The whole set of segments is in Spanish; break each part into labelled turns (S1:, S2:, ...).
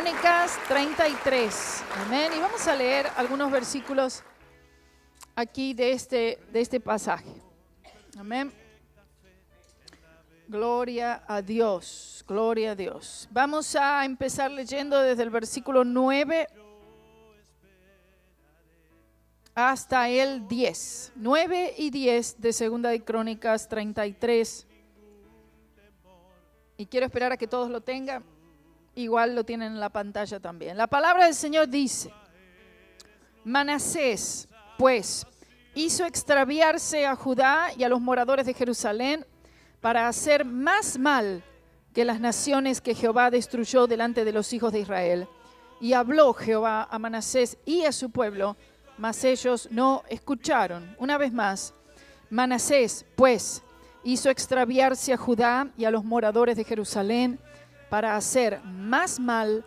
S1: Crónicas 33. Amén. Y vamos a leer algunos versículos aquí de este pasaje. Amén. Gloria a Dios, gloria a Dios. Vamos a empezar leyendo desde el versículo 9 hasta el 10. 9 y 10 de Segunda de Crónicas 33. Y quiero esperar a que todos lo tengan. Igual lo tienen en la pantalla también. La palabra del Señor dice: Manasés, pues, hizo extraviarse a Judá y a los moradores de Jerusalén para hacer más mal que las naciones que Jehová destruyó delante de los hijos de Israel. Y habló Jehová a Manasés y a su pueblo, mas ellos no escucharon. Una vez más, Manasés, pues, hizo extraviarse a Judá y a los moradores de Jerusalén para hacer más mal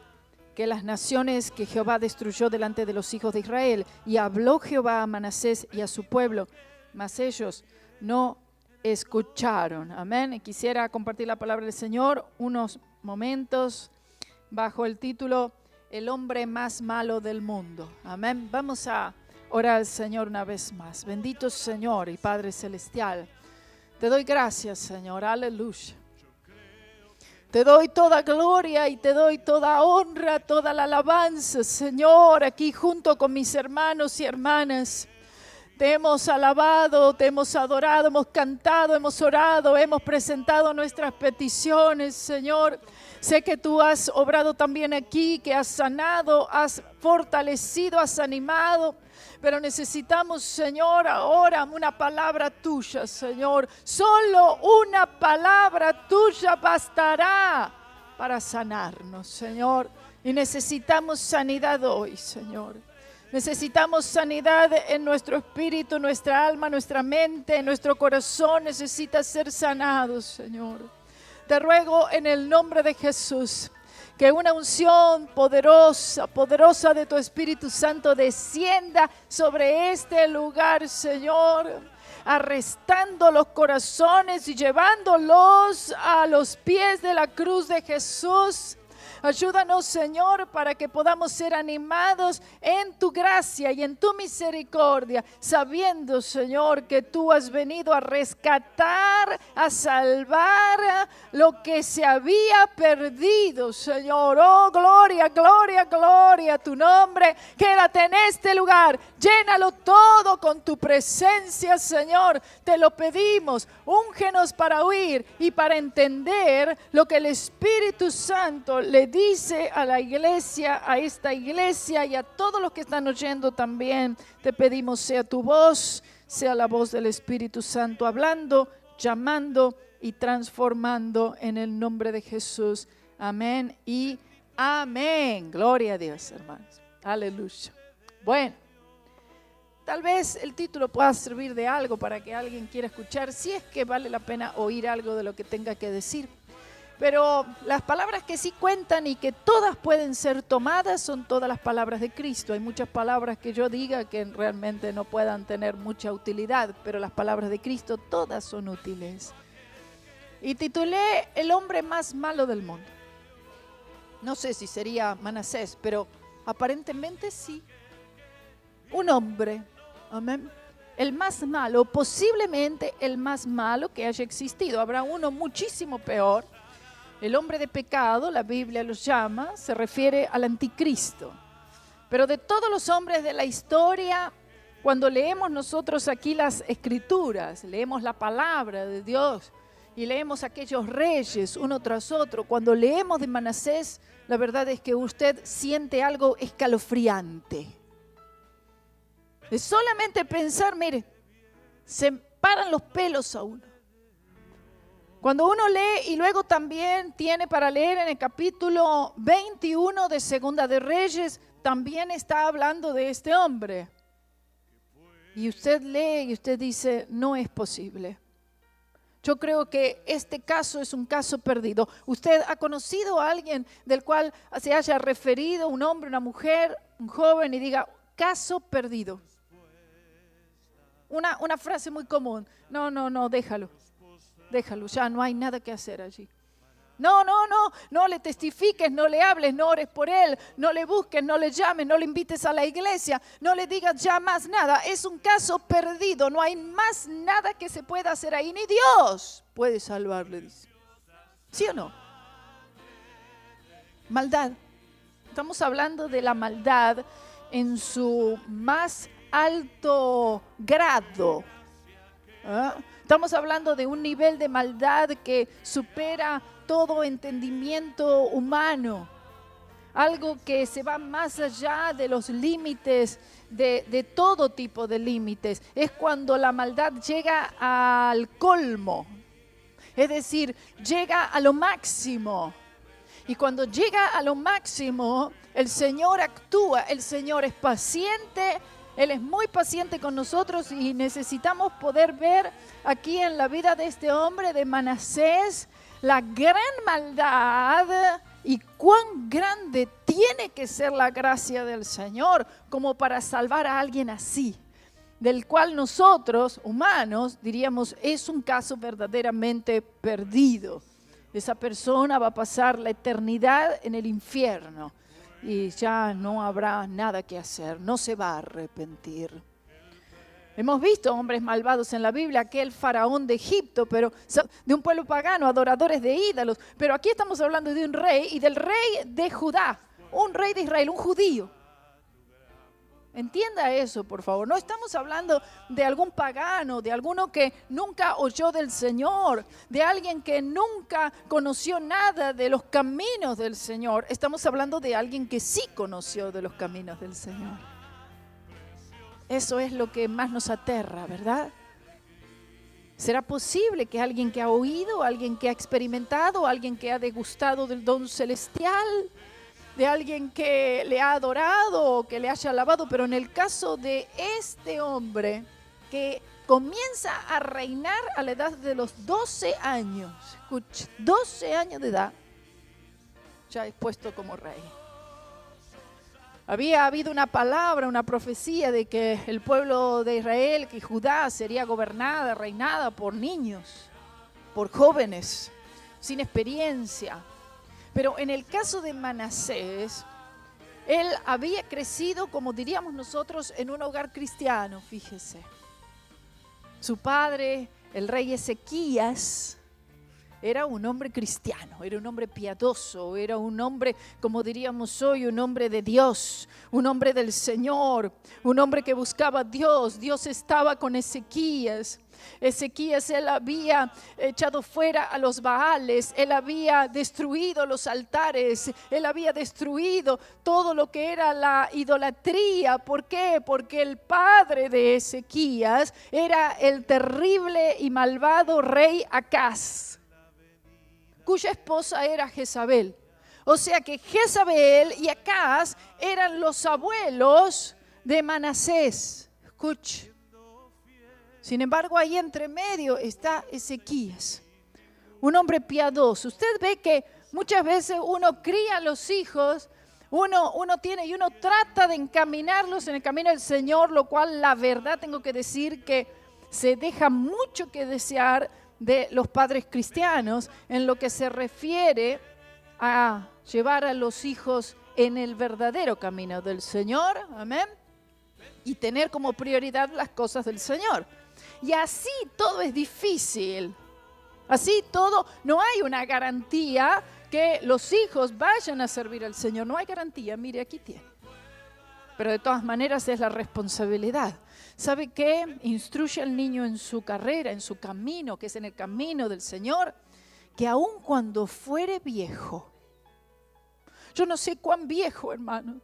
S1: que las naciones que Jehová destruyó delante de los hijos de Israel. Y habló Jehová a Manasés y a su pueblo, mas ellos no escucharon. Amén. Y quisiera compartir la palabra del Señor unos momentos bajo el título El hombre más malo del mundo. Amén. Vamos a orar al Señor una vez más. Bendito Señor y Padre Celestial, te doy gracias, Señor. Aleluya. Te doy toda gloria y te doy toda honra, toda la alabanza, Señor, aquí junto con mis hermanos y hermanas. Te hemos alabado, te hemos adorado, hemos cantado, hemos orado, hemos presentado nuestras peticiones, Señor. Sé que tú has obrado también aquí, que has sanado, has fortalecido, has animado. Pero necesitamos, Señor, ahora una palabra tuya, Señor. Solo una palabra tuya bastará para sanarnos, Señor. Y necesitamos sanidad hoy, Señor. Necesitamos sanidad en nuestro espíritu, nuestra alma, nuestra mente, nuestro corazón necesita ser sanado, Señor. Te ruego en el nombre de Jesús que una unción poderosa, poderosa de tu Espíritu Santo descienda sobre este lugar, Señor, arrestando los corazones y llevándolos a los pies de la cruz de Jesús. Ayúdanos, Señor, para que podamos ser animados en tu gracia y en tu misericordia, sabiendo, Señor, que tú has venido a rescatar, a salvar lo que se había perdido, Señor. Oh, gloria, gloria, gloria a tu nombre. Quédate en este lugar, llénalo todo con tu presencia, Señor. Te lo pedimos, úngenos para oír y para entender lo que el Espíritu Santo le dice a la iglesia, a esta iglesia y a todos los que están oyendo también. Te pedimos sea tu voz, sea la voz del Espíritu Santo hablando, llamando y transformando en el nombre de Jesús. Amén y amén. Gloria a Dios, hermanos. Aleluya. Bueno, tal vez el título pueda servir de algo para que alguien quiera escuchar, si es que vale la pena oír algo de lo que tenga que decir. Pero las palabras que sí cuentan y que todas pueden ser tomadas son todas las palabras de Cristo. Hay muchas palabras que yo diga que realmente no puedan tener mucha utilidad, pero las palabras de Cristo todas son útiles. Y titulé El hombre más malo del mundo. No sé si sería Manasés, pero aparentemente sí. Un hombre, amén, el más malo, posiblemente el más malo que haya existido. Habrá uno muchísimo peor. El hombre de pecado, la Biblia los llama, se refiere al anticristo. Pero de todos los hombres de la historia, cuando leemos nosotros aquí las escrituras, leemos la palabra de Dios y leemos aquellos reyes uno tras otro, cuando leemos de Manasés, la verdad es que usted siente algo escalofriante. Es solamente pensar, mire, se paran los pelos a uno. Cuando uno lee y luego también tiene para leer en el capítulo 21 de Segunda de Reyes, también está hablando de este hombre. Y usted lee y usted dice, no es posible. Yo creo que este caso es un caso perdido. ¿Usted ha conocido a alguien del cual se haya referido, un hombre, una mujer, un joven, y diga, caso perdido? Una frase muy común. No, déjalo, ya no hay nada que hacer allí. No le testifiques, no le hables, no ores por él, no le busques, no le llames, no le invites a la iglesia, no le digas ya más nada. Es un caso perdido, no hay más nada que se pueda hacer ahí, ni Dios puede salvarle, dice. ¿Sí o no? Maldad. Estamos hablando de la maldad en su más alto grado. Estamos hablando de un nivel de maldad que supera todo entendimiento humano. Algo que se va más allá de los límites, de todo tipo de límites. Es cuando la maldad llega al colmo. Es decir, llega a lo máximo. Y cuando llega a lo máximo, el Señor actúa, el Señor es paciente, Él es muy paciente con nosotros y necesitamos poder ver aquí en la vida de este hombre, de Manasés, la gran maldad y cuán grande tiene que ser la gracia del Señor como para salvar a alguien así, del cual nosotros, humanos, diríamos es un caso verdaderamente perdido. Esa persona va a pasar la eternidad en el infierno y ya no habrá nada que hacer, no se va a arrepentir. Hemos visto hombres malvados en la Biblia, aquel faraón de Egipto, pero de un pueblo pagano, adoradores de ídolos. Pero aquí estamos hablando de un rey y del rey de Judá, un rey de Israel, un judío. Entienda eso, por favor. No estamos hablando de algún pagano, de alguno que nunca oyó del Señor, de alguien que nunca conoció nada de los caminos del Señor. Estamos hablando de alguien que sí conoció de los caminos del Señor. Eso es lo que más nos aterra, ¿verdad? ¿Será posible que alguien que ha oído, alguien que ha experimentado, alguien que ha degustado del don celestial, de alguien que le ha adorado o que le haya alabado, pero en el caso de este hombre que comienza a reinar a la edad de los 12 años, escuche, 12 años de edad, ya es puesto como rey. Había habido una palabra, una profecía de que el pueblo de Israel, que Judá sería gobernada, reinada por niños, por jóvenes, sin experiencia. Pero en el caso de Manasés, él había crecido, como diríamos nosotros, en un hogar cristiano, fíjese. Su padre, el rey Ezequías, era un hombre cristiano, era un hombre piadoso, era un hombre, como diríamos hoy, un hombre de Dios, un hombre del Señor, un hombre que buscaba a Dios. Dios estaba con Ezequías. Ezequías, él había echado fuera a los Baales, él había destruido los altares, él había destruido todo lo que era la idolatría. ¿Por qué? Porque el padre de Ezequías era el terrible y malvado rey Acaz, cuya esposa era Jezabel. O sea que Jezabel y Acaz eran los abuelos de Manasés. Escuche. Sin embargo, ahí entre medio está Ezequías, un hombre piadoso. Usted ve que muchas veces uno cría a los hijos, uno trata de encaminarlos en el camino del Señor, lo cual la verdad tengo que decir que se deja mucho que desear de los padres cristianos en lo que se refiere a llevar a los hijos en el verdadero camino del Señor, amén, y tener como prioridad las cosas del Señor. Y así todo es difícil, así todo, no hay una garantía que los hijos vayan a servir al Señor, no hay garantía, mire aquí tiene. Pero de todas maneras es la responsabilidad. ¿Sabe qué? Instruye al niño en su carrera, en su camino, que es en el camino del Señor, que aun cuando fuere viejo, yo no sé cuán viejo, hermano,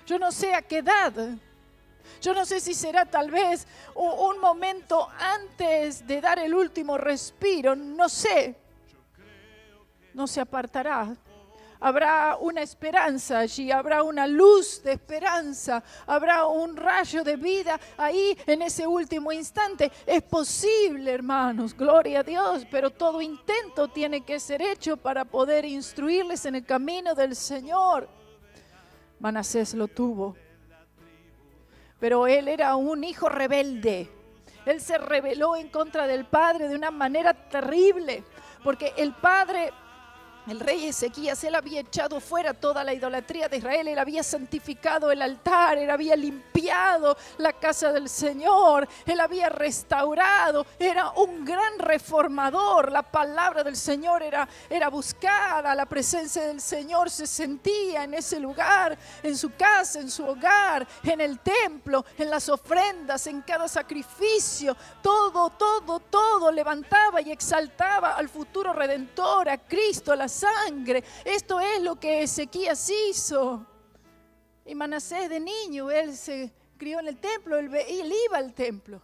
S1: yo no sé a qué edad, yo no sé si será tal vez un momento antes de dar el último respiro, no sé, no se apartará. Habrá una esperanza allí, habrá una luz de esperanza, habrá un rayo de vida ahí en ese último instante. Es posible, hermanos, gloria a Dios, pero todo intento tiene que ser hecho para poder instruirles en el camino del Señor. Manasés lo tuvo, pero él era un hijo rebelde. Él se rebeló en contra del padre de una manera terrible, porque el padre El rey Ezequías, él había echado fuera toda la idolatría de Israel, él había santificado el altar, él había limpiado la casa del Señor, él había restaurado, era un gran reformador. La palabra del Señor era buscada, la presencia del Señor se sentía en ese lugar, en su casa, en su hogar, en el templo, en las ofrendas, en cada sacrificio. Todo levantaba y exaltaba al futuro Redentor, a Cristo, a la sangre. Esto es lo que Ezequías hizo. Y Manasés, de niño, él se crió en el templo, él iba al templo.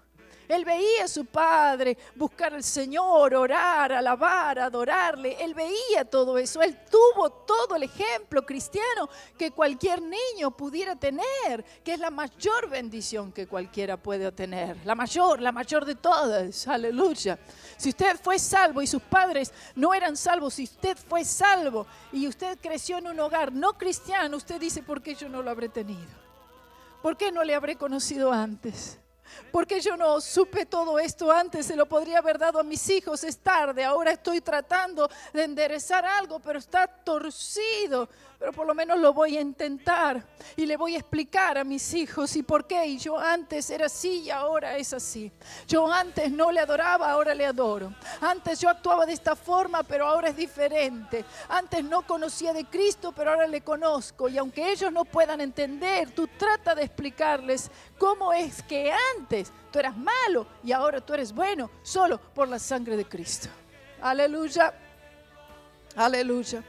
S1: Él veía a su padre buscar al Señor, orar, alabar, adorarle. Él veía todo eso. Él tuvo todo el ejemplo cristiano que cualquier niño pudiera tener, que es la mayor bendición que cualquiera puede tener. La mayor de todas. Aleluya. Si usted fue salvo y sus padres no eran salvos, si usted fue salvo y usted creció en un hogar no cristiano, usted dice, ¿por qué yo no lo habré tenido? ¿Por qué no le habré conocido antes? ¿Por qué yo no supe todo esto antes? Se lo podría haber dado a mis hijos. Es tarde, ahora estoy tratando de enderezar algo, pero está torcido. Pero por lo menos lo voy a intentar y le voy a explicar a mis hijos y por qué. Y yo antes era así y ahora es así. Yo antes no le adoraba, ahora le adoro. Antes yo actuaba de esta forma, pero ahora es diferente. Antes no conocía de Cristo, pero ahora le conozco. Y aunque ellos no puedan entender, tú trata de explicarles cómo es que antes tú eras malo y ahora tú eres bueno solo por la sangre de Cristo. Aleluya. Aleluya.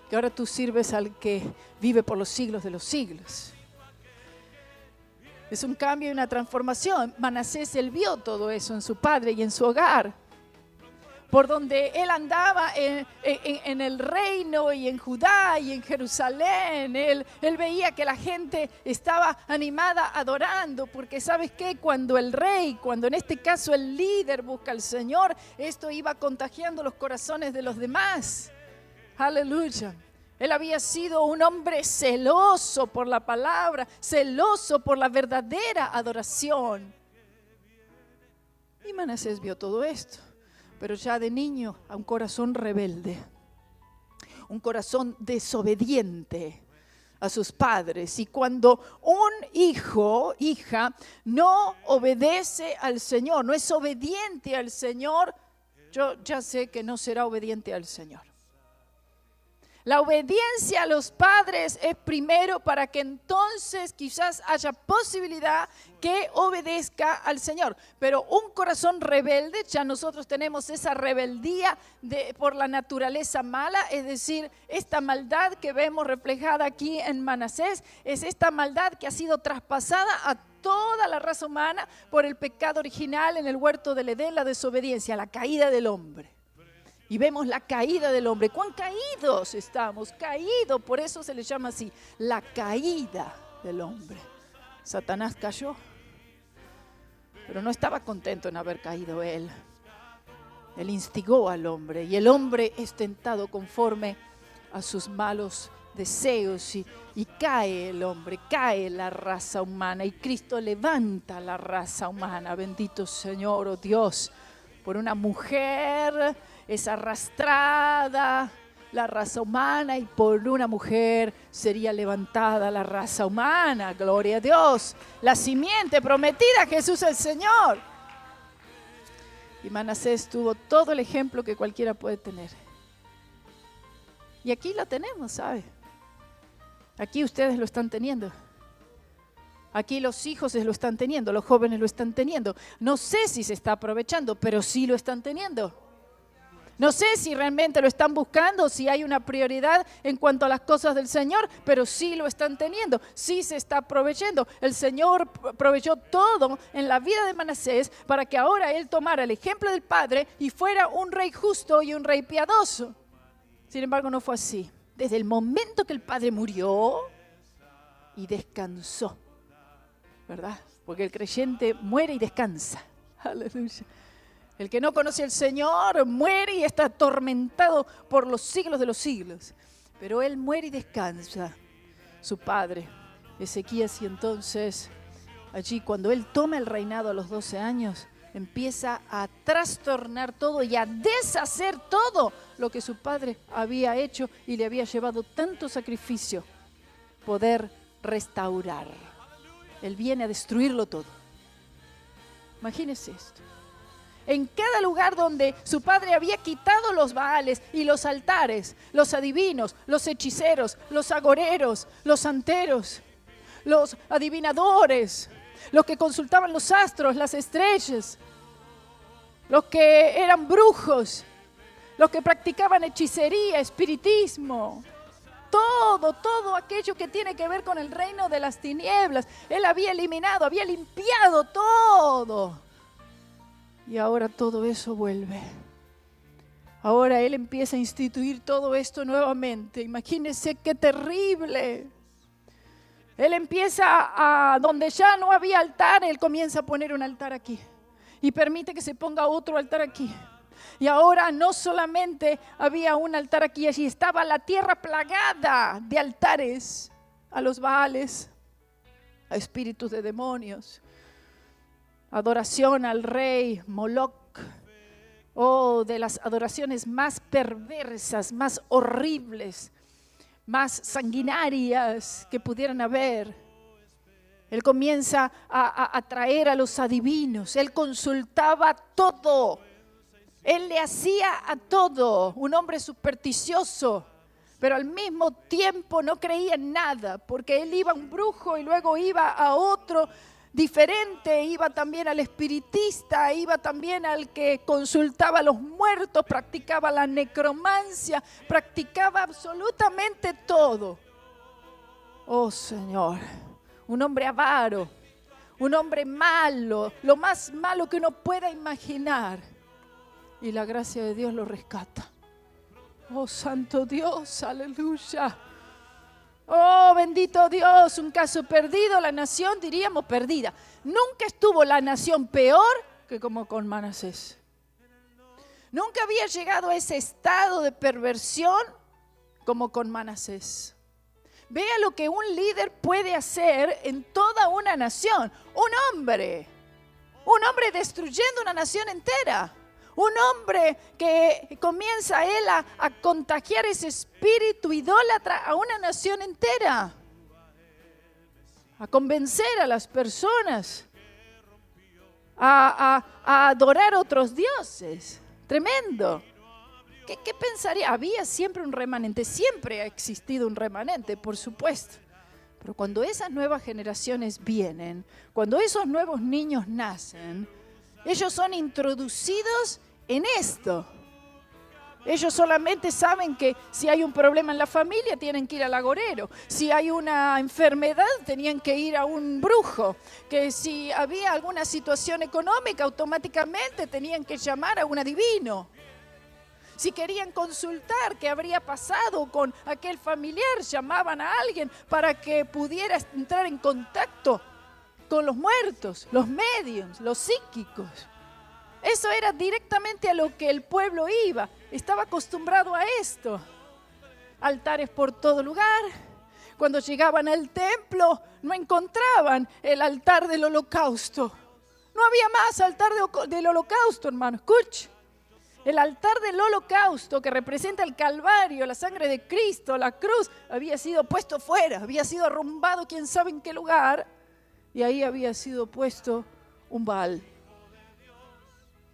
S1: Que ahora tú sirves al que vive por los siglos de los siglos. Es un cambio y una transformación. Manasés, él vio todo eso en su padre y en su hogar. Por donde él andaba en el reino y en Judá y en Jerusalén, él veía que la gente estaba animada adorando, porque ¿sabes qué? Cuando el rey, cuando en este caso el líder busca al Señor, esto iba contagiando los corazones de los demás. Aleluya. Él había sido un hombre celoso por la palabra, celoso por la verdadera adoración. Y Manasés vio todo esto, pero ya de niño a un corazón rebelde, un corazón desobediente a sus padres. Y cuando un hija, no obedece al Señor, no es obediente al Señor, yo ya sé que no será obediente al Señor. La obediencia a los padres es primero para que entonces quizás haya posibilidad que obedezca al Señor. Pero un corazón rebelde, ya nosotros tenemos esa rebeldía por la naturaleza mala, es decir, esta maldad que vemos reflejada aquí en Manasés, es esta maldad que ha sido traspasada a toda la raza humana por el pecado original en el huerto del Edén, la desobediencia, la caída del hombre. Y vemos la caída del hombre. ¿Cuán caídos estamos? Caídos, por eso se le llama así, la caída del hombre. Satanás cayó, pero no estaba contento en haber caído él. Él instigó al hombre y el hombre es tentado conforme a sus malos deseos y cae el hombre, cae la raza humana y Cristo levanta la raza humana. Bendito Señor, oh Dios, por una mujer es arrastrada la raza humana y por una mujer sería levantada la raza humana. Gloria a Dios. La simiente prometida, Jesús el Señor. Y Manasés tuvo todo el ejemplo que cualquiera puede tener. Y aquí lo tenemos, ¿sabe? Aquí ustedes lo están teniendo. Aquí los hijos lo están teniendo, los jóvenes lo están teniendo. No sé si se está aprovechando, pero sí lo están teniendo. No sé si realmente lo están buscando, si hay una prioridad en cuanto a las cosas del Señor, pero sí lo están teniendo, sí se está aprovechando. El Señor proveyó todo en la vida de Manasés para que ahora él tomara el ejemplo del padre y fuera un rey justo y un rey piadoso. Sin embargo, no fue así. Desde el momento que el padre murió y descansó, ¿verdad? Porque el creyente muere y descansa. Aleluya. El que no conoce al Señor muere y está atormentado por los siglos de los siglos. Pero él muere y descansa. Su padre, Ezequías, y entonces allí cuando él toma el reinado a los 12 años, empieza a trastornar todo y a deshacer todo lo que su padre había hecho y le había llevado tanto sacrificio poder restaurar. Él viene a destruirlo todo. Imagínense esto. En cada lugar donde su padre había quitado los baales y los altares, los adivinos, los hechiceros, los agoreros, los santeros, los adivinadores, los que consultaban los astros, las estrellas, los que eran brujos, los que practicaban hechicería, espiritismo, todo aquello que tiene que ver con el reino de las tinieblas. Él había eliminado, había limpiado todo. Y ahora todo eso vuelve. Ahora Él empieza a instituir todo esto nuevamente. Imagínense qué terrible. Él empieza a donde ya no había altar, Él comienza a poner un altar aquí. Y permite que se ponga otro altar aquí. Y ahora no solamente había un altar aquí, allí estaba la tierra plagada de altares a los baales, a espíritus de demonios. Adoración al rey Moloch, de las adoraciones más perversas, más horribles, más sanguinarias que pudieran haber. Él comienza a traer a los adivinos, él consultaba todo, él le hacía a todo, un hombre supersticioso, pero al mismo tiempo no creía en nada, porque él iba a un brujo y luego iba a otro diferente, iba también al espiritista, iba también al que consultaba a los muertos, practicaba la necromancia, practicaba absolutamente todo. Oh Señor, un hombre avaro, un hombre malo, lo más malo que uno pueda imaginar. Y la gracia de Dios lo rescata. Oh Santo Dios, aleluya. Oh, bendito Dios, un caso perdido, la nación diríamos perdida. Nunca estuvo la nación peor que como con Manasés. Nunca había llegado a ese estado de perversión como con Manasés. Vea lo que un líder puede hacer en toda una nación. Un hombre destruyendo una nación entera. Un hombre que comienza él a contagiar ese espíritu idólatra a una nación entera. A convencer a las personas a adorar a otros dioses. Tremendo. ¿Qué pensaría? Había siempre un remanente, siempre ha existido un remanente, por supuesto. Pero cuando esas nuevas generaciones vienen, cuando esos nuevos niños nacen, ellos son introducidos en esto. Ellos solamente saben que si hay un problema en la familia tienen que ir al agorero. Si hay una enfermedad tenían que ir a un brujo. Que si había alguna situación económica automáticamente tenían que llamar a un adivino. Si querían consultar qué habría pasado con aquel familiar, llamaban a alguien para que pudiera entrar en contacto con los muertos, los mediums, los psíquicos. Eso era directamente a lo que el pueblo iba. Estaba acostumbrado a esto. Altares por todo lugar. Cuando llegaban al templo, no encontraban el altar del holocausto. No había más altar del holocausto, hermano. Escuche. El altar del holocausto, que representa el Calvario, la sangre de Cristo, la cruz, había sido puesto fuera. Había sido arrumbado quién sabe en qué lugar. Y ahí había sido puesto un Baal.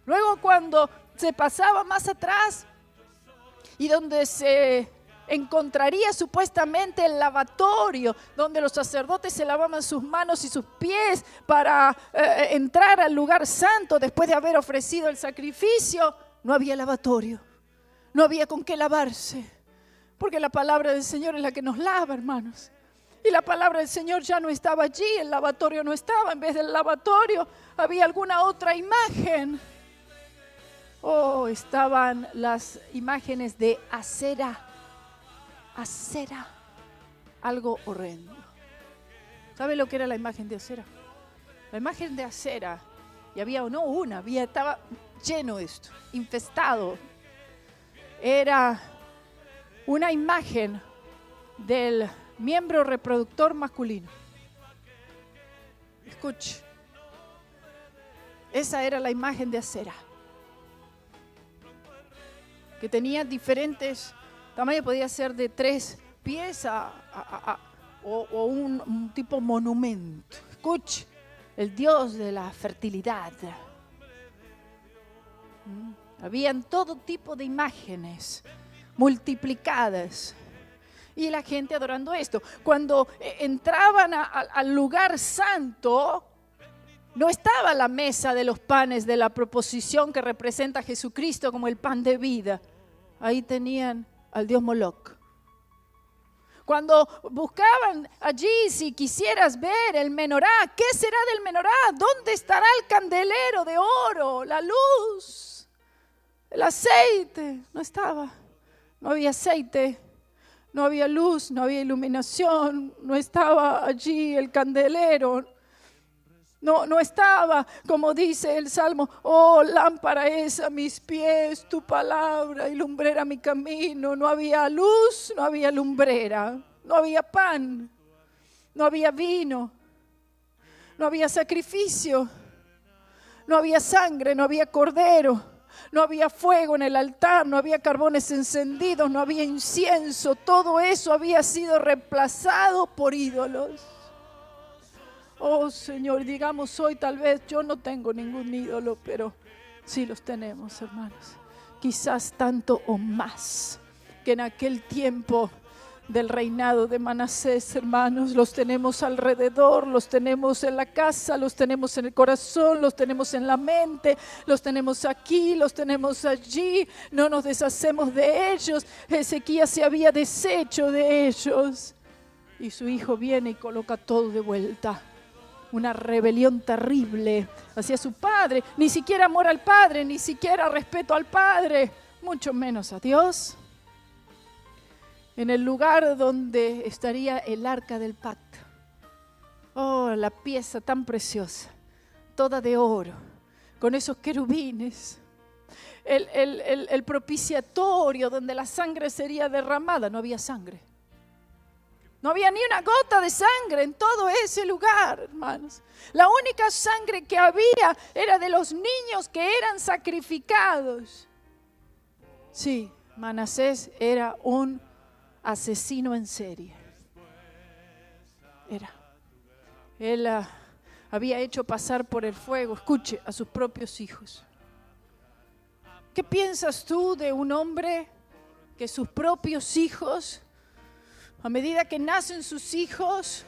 S1: Luego cuando se pasaba más atrás y donde se encontraría supuestamente el lavatorio, donde los sacerdotes se lavaban sus manos y sus pies para entrar al lugar santo después de haber ofrecido el sacrificio, no había lavatorio, no había con qué lavarse, porque la palabra del Señor es la que nos lava, hermanos. Y la palabra del Señor ya no estaba allí, el lavatorio no estaba, en vez del lavatorio había alguna otra imagen. Oh, estaban las imágenes de Acera, algo horrendo. ¿Sabe lo que era la imagen de Acera? La imagen de Acera, y había no una, estaba lleno esto, infestado. Era una imagen del miembro reproductor masculino. Escuche. Esa era la imagen de Acera, que tenía diferentes tamaños, podía ser de 3 pies o un tipo monumento. Escuche, el dios de la fertilidad. Habían todo tipo de imágenes multiplicadas y la gente adorando esto. Cuando entraban al lugar santo, no estaba la mesa de los panes de la proposición que representa a Jesucristo como el pan de vida. Ahí tenían al dios Moloc. Cuando buscaban allí, si quisieras ver el menorá, ¿qué será del menorá? ¿Dónde estará el candelero de oro, la luz, el aceite? No estaba, no había aceite, no había luz, no había iluminación, no estaba allí el candelero. No estaba, como dice el Salmo, oh, lámpara es a mis pies tu palabra y lumbrera mi camino. No había luz, no había lumbrera, no había pan, no había vino, no había sacrificio, no había sangre, no había cordero, no había fuego en el altar, no había carbones encendidos, no había incienso. Todo eso había sido reemplazado por ídolos. Oh Señor, digamos hoy tal vez yo no tengo ningún ídolo, pero sí los tenemos, hermanos. Quizás tanto o más que en aquel tiempo del reinado de Manasés, hermanos. Los tenemos alrededor, los tenemos en la casa, los tenemos en el corazón, los tenemos en la mente, los tenemos aquí, los tenemos allí. No nos deshacemos de ellos. Ezequías se había deshecho de ellos y su hijo viene y coloca todo de vuelta. Una rebelión terrible hacia su padre, ni siquiera amor al padre, ni siquiera respeto al padre, mucho menos a Dios. En el lugar donde estaría el arca del pacto. Oh, la pieza tan preciosa, toda de oro, con esos querubines. El propiciatorio donde la sangre sería derramada, no había sangre. No había ni una gota de sangre en todo ese lugar, hermanos. La única sangre que había era de los niños que eran sacrificados. Sí, Manasés era un asesino en serie. Él había hecho pasar por el fuego, escuche, a sus propios hijos. ¿Qué piensas tú de un hombre que sus propios hijos, a medida que nacen sus hijos,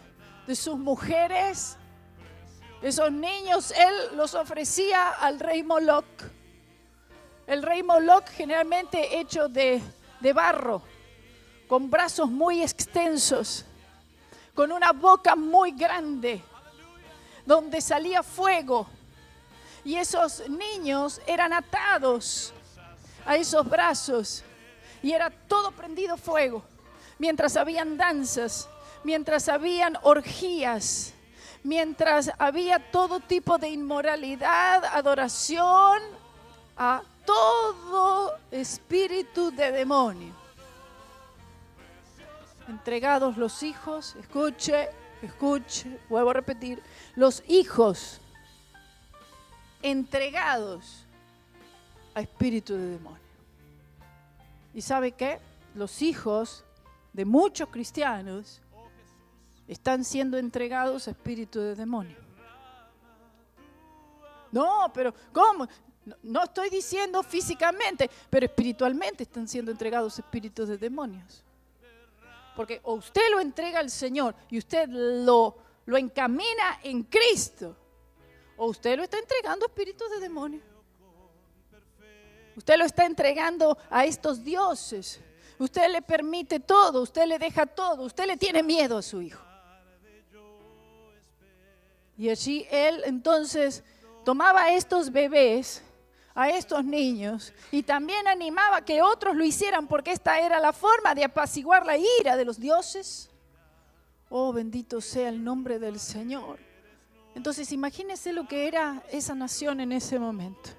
S1: de sus mujeres, esos niños, él los ofrecía al rey Moloc? El rey Moloc, generalmente hecho de barro, con brazos muy extensos, con una boca muy grande, donde salía fuego. Y esos niños eran atados a esos brazos y era todo prendido fuego. Mientras habían danzas, mientras habían orgías, mientras había todo tipo de inmoralidad, adoración a todo espíritu de demonio. Entregados los hijos, escuche, vuelvo a repetir, los hijos entregados a espíritu de demonio. ¿Y sabe qué? Los hijos de muchos cristianos están siendo entregados a espíritu de demonio. No, pero ¿cómo? No estoy diciendo físicamente, pero espiritualmente están siendo entregados a espíritus de demonios. Porque o usted lo entrega al Señor y usted lo encamina en Cristo, o usted lo está entregando a espíritus de demonios. Usted lo está entregando a estos dioses. Usted le permite todo, usted le deja todo, usted le tiene miedo a su hijo. Y allí él entonces tomaba a estos bebés, a estos niños, y también animaba a que otros lo hicieran, porque esta era la forma de apaciguar la ira de los dioses. Oh, bendito sea el nombre del Señor. Entonces imagínese lo que era esa nación en ese momento.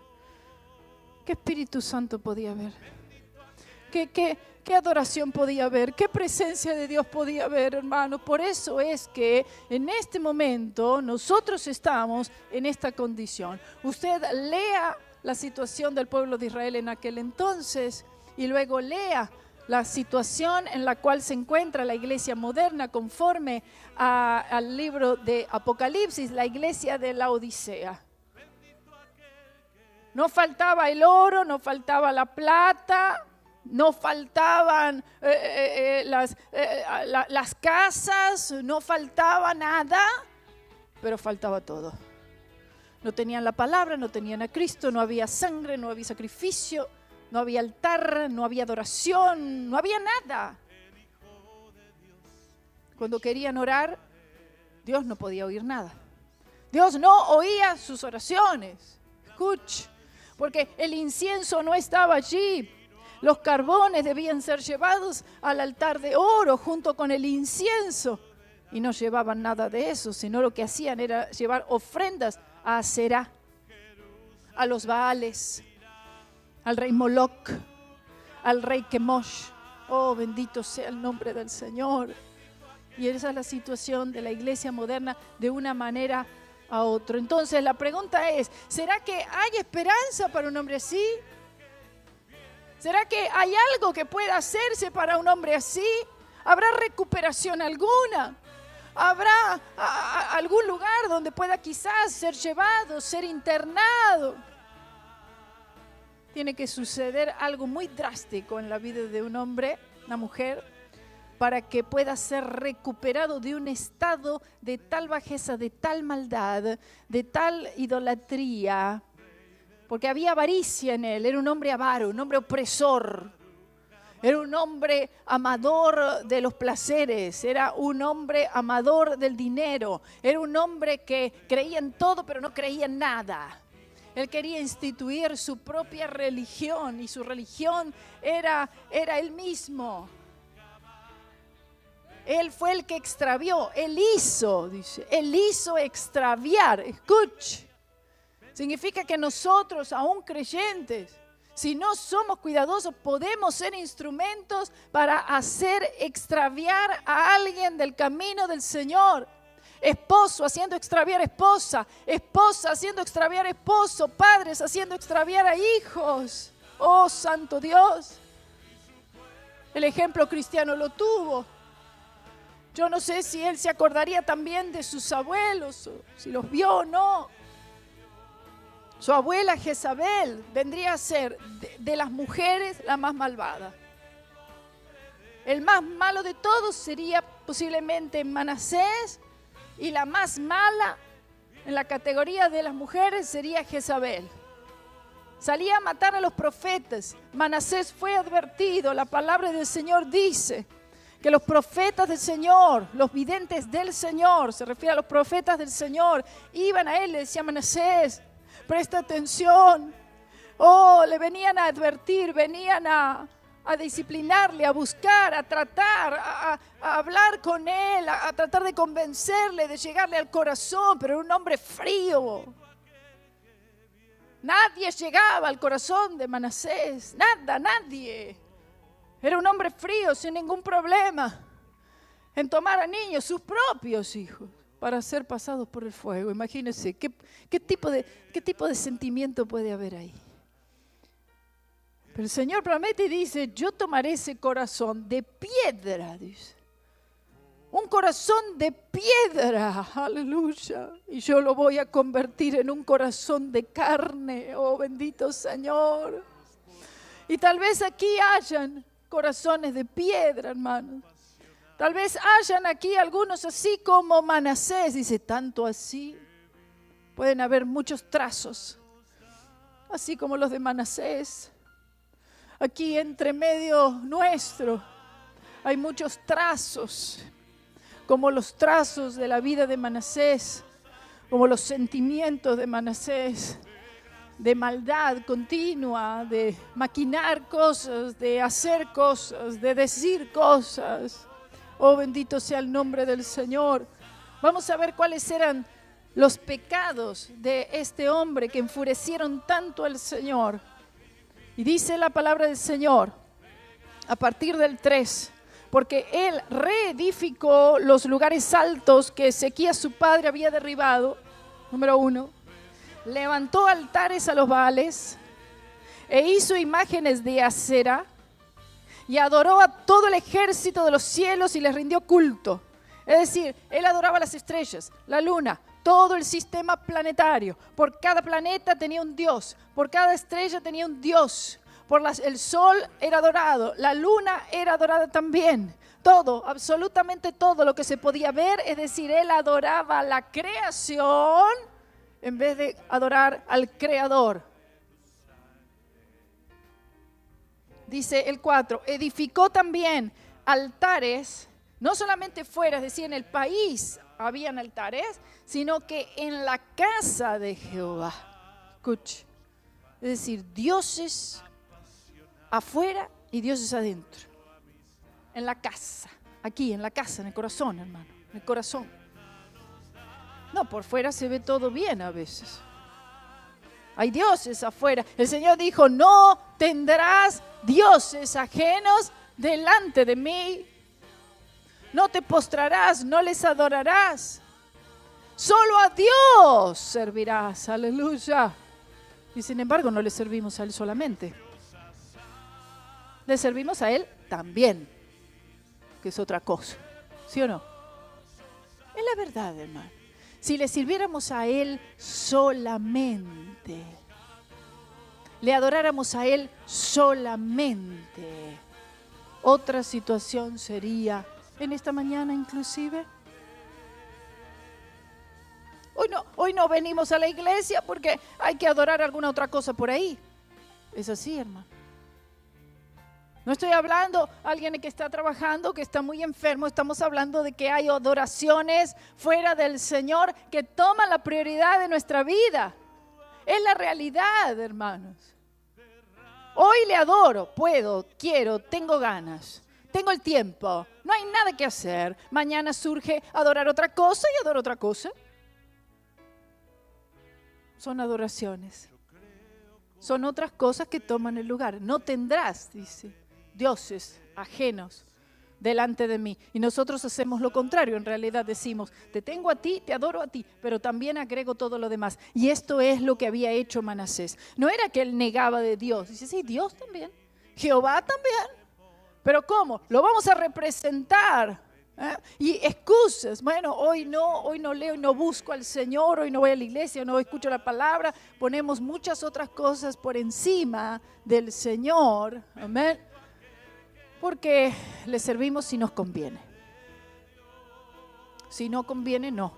S1: ¿Qué Espíritu Santo podía haber? ¿Qué adoración podía haber? ¿Qué presencia de Dios podía haber, hermanos? Por eso es que en este momento nosotros estamos en esta condición. Usted lea la situación del pueblo de Israel en aquel entonces y luego lea la situación en la cual se encuentra la iglesia moderna conforme al libro de Apocalipsis, la iglesia de la Odisea. No faltaba el oro, no faltaba la plata, no faltaban las casas, no faltaba nada, pero faltaba todo. No tenían la palabra, no tenían a Cristo, no había sangre, no había sacrificio, no había altar, no había adoración, no había nada. Cuando querían orar, Dios no podía oír nada. Dios no oía sus oraciones. Escuche, porque el incienso no estaba allí. Los carbones debían ser llevados al altar de oro junto con el incienso. Y no llevaban nada de eso, sino lo que hacían era llevar ofrendas a Aserá, a los Baales, al rey Moloch, al rey Kemosh. Oh, bendito sea el nombre del Señor. Y esa es la situación de la iglesia moderna de una manera a otra. Entonces la pregunta es, ¿será que hay esperanza para un hombre así? ¿Será que hay algo que pueda hacerse para un hombre así? ¿Habrá recuperación alguna? ¿Habrá algún lugar donde pueda quizás ser llevado, ser internado? Tiene que suceder algo muy drástico en la vida de un hombre, una mujer, para que pueda ser recuperado de un estado de tal bajeza, de tal maldad, de tal idolatría, porque había avaricia en él. Era un hombre avaro, un hombre opresor, era un hombre amador de los placeres, era un hombre amador del dinero, era un hombre que creía en todo pero no creía en nada. Él quería instituir su propia religión y su religión era él mismo. Él fue el que extravió, él hizo extraviar. Escuche, significa que nosotros, aún creyentes, si no somos cuidadosos, podemos ser instrumentos para hacer extraviar a alguien del camino del Señor. Esposo haciendo extraviar esposa, esposa haciendo extraviar esposo, padres haciendo extraviar a hijos. Oh, santo Dios. El ejemplo cristiano lo tuvo. Yo no sé si él se acordaría también de sus abuelos, o si los vio o no. Su abuela Jezabel vendría a ser de las mujeres la más malvada. El más malo de todos sería posiblemente Manasés, y la más mala en la categoría de las mujeres sería Jezabel. Salía a matar a los profetas. Manasés fue advertido. La palabra del Señor dice que los profetas del Señor, los videntes del Señor, se refiere a los profetas del Señor, iban a él, le decían: Manasés, presta atención. Oh, le venían a advertir, venían a disciplinarle, a buscar, a tratar, a hablar con él, a tratar de convencerle, de llegarle al corazón, pero era un hombre frío. Nadie llegaba al corazón de Manasés, nadie. Era un hombre frío, sin ningún problema en tomar a niños, sus propios hijos, para ser pasados por el fuego. Imagínense, ¿qué tipo de sentimiento puede haber ahí? Pero el Señor promete y dice: yo tomaré ese corazón de piedra, dice. Un corazón de piedra, aleluya. Y yo lo voy a convertir en un corazón de carne, oh bendito Señor. Y tal vez aquí hayan corazones de piedra, hermanos. Tal vez hayan aquí algunos así como Manasés, dice, tanto así. Pueden haber muchos trazos, así como los de Manasés. Aquí entre medio nuestro hay muchos trazos, como los trazos de la vida de Manasés, como los sentimientos de Manasés, de maldad continua, de maquinar cosas, de hacer cosas, de decir cosas. Oh, bendito sea el nombre del Señor. Vamos a ver cuáles eran los pecados de este hombre que enfurecieron tanto al Señor. Y dice la palabra del Señor a partir del 3, porque él reedificó los lugares altos que Ezequías su padre había derribado, número 1, levantó altares a los Baales e hizo imágenes de acera y adoró a todo el ejército de los cielos y les rindió culto. Es decir, él adoraba las estrellas, la luna, todo el sistema planetario. Por cada planeta tenía un dios, por cada estrella tenía un dios. El sol era adorado, la luna era adorada también. Todo, absolutamente todo lo que se podía ver, es decir, él adoraba la creación en vez de adorar al creador. Dice el 4, edificó también altares, no solamente fuera, es decir, en el país habían altares, sino que en la casa de Jehová. Escuche, es decir, dioses afuera y dioses adentro. En la casa, aquí en la casa, en el corazón, hermano, en el corazón. No, por fuera se ve todo bien a veces. Hay dioses afuera. El Señor dijo, no tendrás dioses ajenos delante de mí. No te postrarás, no les adorarás. Solo a Dios servirás. Aleluya. Y sin embargo no le servimos a Él solamente. Le servimos a Él también, que es otra cosa. ¿Sí o no? Es la verdad, hermano. Si le sirviéramos a Él solamente, le adoráramos a Él solamente, otra situación sería, en esta mañana inclusive. Hoy no venimos a la iglesia porque hay que adorar alguna otra cosa por ahí. Es así, hermano. No estoy hablando de alguien que está trabajando, que está muy enfermo. Estamos hablando de que hay adoraciones fuera del Señor que toman la prioridad de nuestra vida. Es la realidad, hermanos. Hoy le adoro, puedo, quiero, tengo ganas, tengo el tiempo. No hay nada que hacer. Mañana surge adorar otra cosa y adoro otra cosa. Son adoraciones. Son otras cosas que toman el lugar. No tendrás, dice, dioses ajenos delante de mí. Y nosotros hacemos lo contrario. En realidad decimos, te tengo a ti, te adoro a ti, pero también agrego todo lo demás. Y esto es lo que había hecho Manasés. No era que él negaba de Dios. Dice, sí, Dios también. Jehová también. Pero ¿cómo? Lo vamos a representar. Y excusas, bueno, hoy no leo, no busco al Señor, hoy no voy a la iglesia, no escucho la palabra, ponemos muchas otras cosas por encima del Señor, amén, porque le servimos si nos conviene. Si no conviene, no.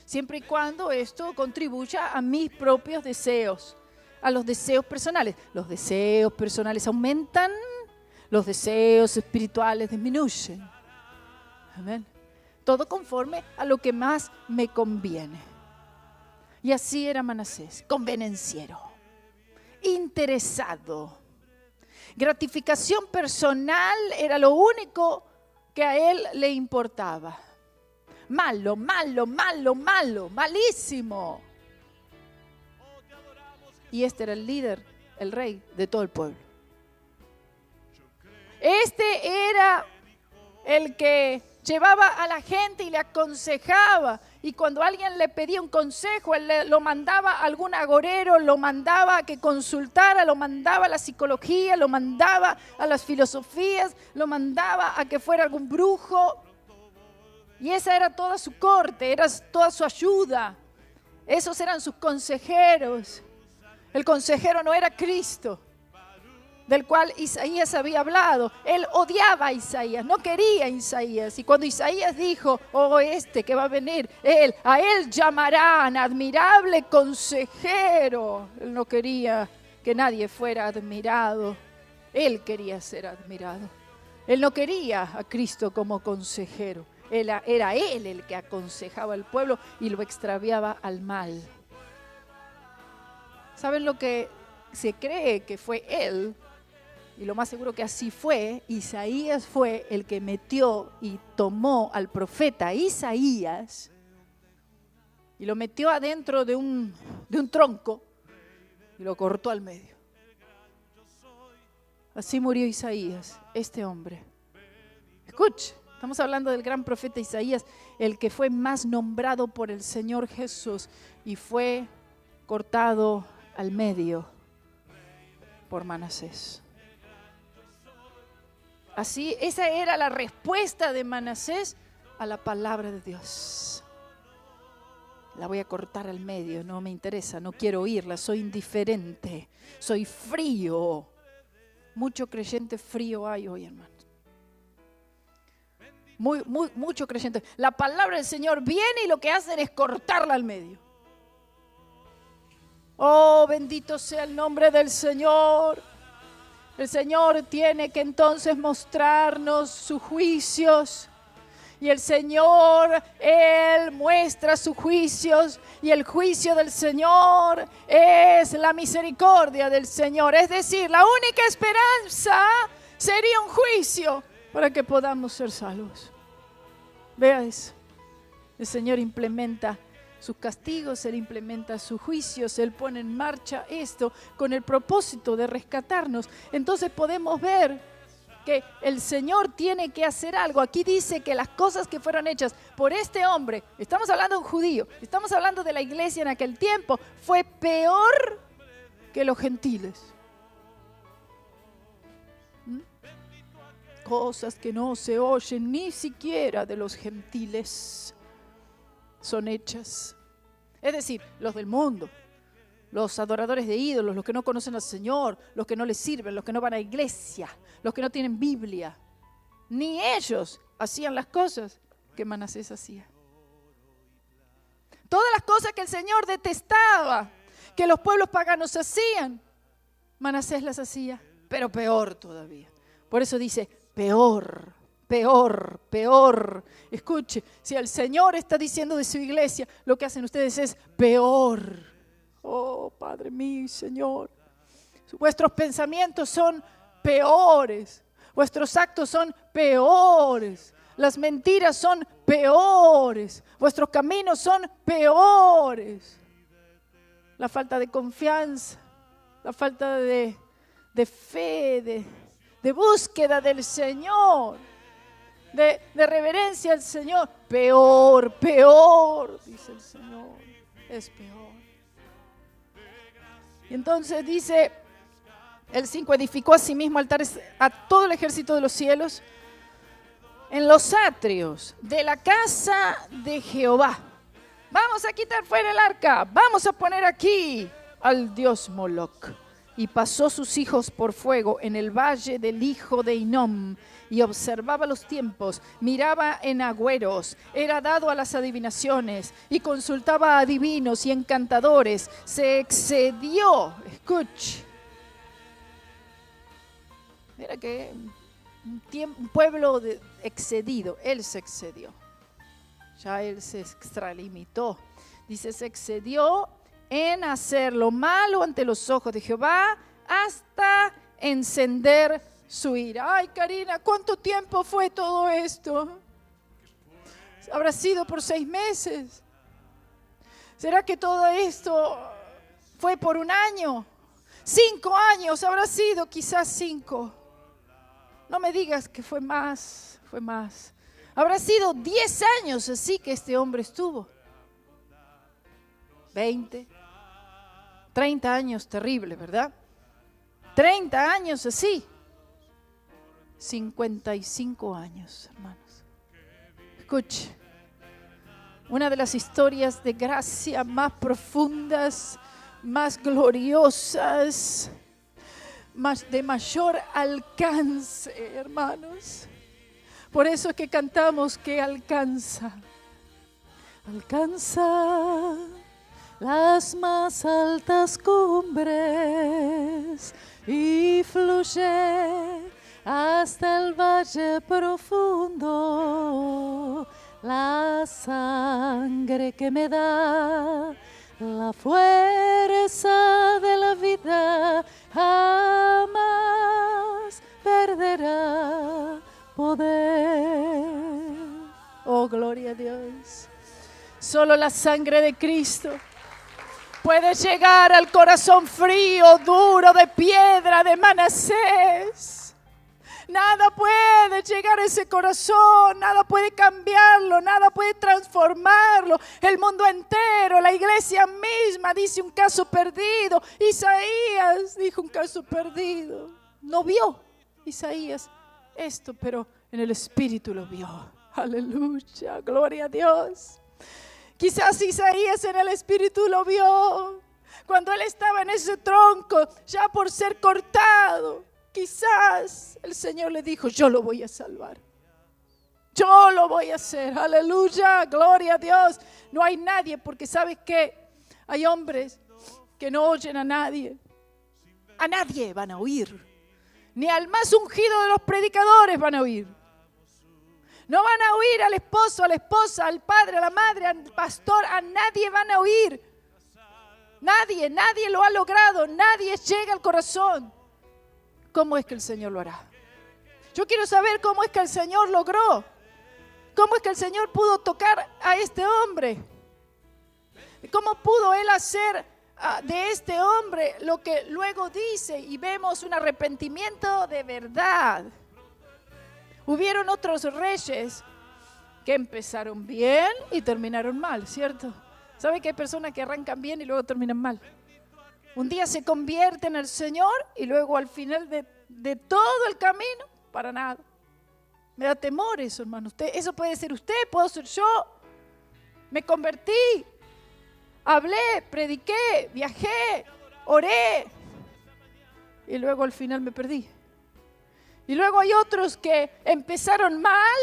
S1: Siempre y cuando esto contribuya a mis propios deseos, a los deseos personales. Los deseos personales aumentan, los deseos espirituales disminuyen. Amén. Todo conforme a lo que más me conviene. Y así era Manasés, convenenciero, interesado. Gratificación personal era lo único que a él le importaba. Malo, malo, malo, malo, malísimo. Y este era el líder, el rey de todo el pueblo. Este era el que llevaba a la gente y le aconsejaba. Y cuando alguien le pedía un consejo, él lo mandaba a algún agorero, lo mandaba a que consultara, lo mandaba a la psicología, lo mandaba a las filosofías, lo mandaba a que fuera algún brujo. Y esa era toda su corte, era toda su ayuda. Esos eran sus consejeros. El consejero no era Cristo, del cual Isaías había hablado. Él odiaba a Isaías, no quería a Isaías. Y cuando Isaías dijo, que va a venir, a él llamarán admirable consejero. Él no quería que nadie fuera admirado. Él quería ser admirado. Él no quería a Cristo como consejero. Era él el que aconsejaba al pueblo y lo extraviaba al mal. ¿Saben lo que se cree que fue él? Y lo más seguro que así fue. Isaías fue el que metió y tomó al profeta Isaías y lo metió adentro de un tronco y lo cortó al medio. Así murió Isaías, este hombre. Escuche, estamos hablando del gran profeta Isaías, el que fue más nombrado por el Señor Jesús y fue cortado al medio por Manasés. Así, esa era la respuesta de Manasés a la palabra de Dios. La voy a cortar al medio, no me interesa, no quiero oírla, soy indiferente, soy frío. Mucho creyente frío hay hoy, hermano. Mucho creyente. La palabra del Señor viene y lo que hacen es cortarla al medio. Oh, bendito sea el nombre del Señor. El Señor tiene que entonces mostrarnos sus juicios. Y el Señor, Él muestra sus juicios. Y el juicio del Señor es la misericordia del Señor. Es decir, la única esperanza sería un juicio para que podamos ser salvos. Vea eso. El Señor implementa sus castigos, Él implementa sus juicios, Él pone en marcha esto con el propósito de rescatarnos. Entonces podemos ver que el Señor tiene que hacer algo. Aquí dice que las cosas que fueron hechas por este hombre, estamos hablando de un judío, estamos hablando de la iglesia en aquel tiempo, fue peor que los gentiles. Cosas que no se oyen ni siquiera de los gentiles son hechas. Es decir, los del mundo, los adoradores de ídolos, los que no conocen al Señor, los que no le sirven, los que no van a la iglesia, los que no tienen Biblia. Ni ellos hacían las cosas que Manasés hacía. Todas las cosas que el Señor detestaba, que los pueblos paganos hacían, Manasés las hacía, pero peor todavía. Por eso dice, peor, peor, peor. Escuche, si el Señor está diciendo de su iglesia, lo que hacen ustedes es peor. Oh, Padre mío, Señor, vuestros pensamientos son peores, vuestros actos son peores, las mentiras son peores, vuestros caminos son peores. La falta de confianza, la falta de fe, de búsqueda del Señor, de reverencia al Señor. Peor, peor, dice el Señor, es peor. Y entonces dice el 5, edificó a sí mismo altares a todo el ejército de los cielos en los atrios de la casa de Jehová. Vamos a quitar fuera el arca, vamos a poner aquí al dios Moloc. Y pasó sus hijos por fuego en el valle del hijo de Hinnom, y observaba los tiempos, miraba en agüeros, era dado a las adivinaciones, y consultaba a adivinos y encantadores. Se excedió, escuche. Mira que un pueblo excedido, él se excedió. Ya él se extralimitó. Dice, se excedió en hacer lo malo ante los ojos de Jehová hasta encender su ira. Ay, Karina, ¿cuánto tiempo fue todo esto? ¿Habrá sido por 6 meses? ¿Será que todo esto fue por 1 año? 5 años, habrá sido quizás 5. No me digas que fue más, fue más. Habrá sido 10 años así que este hombre estuvo. 20, 30 años, terrible, ¿verdad? 30 años así. 55 años, hermanos. Escuche, una de las historias de gracia más profundas, más gloriosas, de mayor alcance, hermanos. Por eso es que cantamos que alcanza. Alcanza las más altas cumbres y fluye hasta el valle profundo. La sangre que me da la fuerza de la vida jamás perderá poder. Oh, gloria a Dios. Solo la sangre de Cristo puede llegar al corazón frío, duro, de piedra de Manasés. Nada puede llegar a ese corazón, nada puede cambiarlo, nada puede transformarlo. El mundo entero, la iglesia misma dice un caso perdido. Isaías dijo un caso perdido. No vio Isaías esto, pero en el Espíritu lo vio. Aleluya, gloria a Dios. Quizás Isaías en el Espíritu lo vio cuando él estaba en ese tronco, ya por ser cortado. Quizás el Señor le dijo, yo lo voy a salvar. Yo lo voy a hacer. Aleluya, gloria a Dios. No hay nadie, porque ¿sabes qué? Hay hombres que no oyen a nadie. A nadie van a oír. Ni al más ungido de los predicadores van a oír. No van a oír al esposo, a la esposa, al padre, a la madre, al pastor. A nadie van a oír. Nadie lo ha logrado. Nadie llega al corazón. ¿Cómo es que el Señor lo hará? Yo quiero saber cómo es que el Señor logró. ¿Cómo es que el Señor pudo tocar a este hombre? ¿Cómo pudo Él hacer de este hombre lo que luego dice? Y vemos un arrepentimiento de verdad. Hubieron otros reyes que empezaron bien y terminaron mal, ¿cierto? ¿Sabe que hay personas que arrancan bien y luego terminan mal? Un día se convierten al Señor y luego al final de todo el camino, para nada. Me da temor eso, hermano. Eso puede ser usted, puedo ser yo. Me convertí, hablé, prediqué, viajé, oré y luego al final me perdí. Y luego hay otros que empezaron mal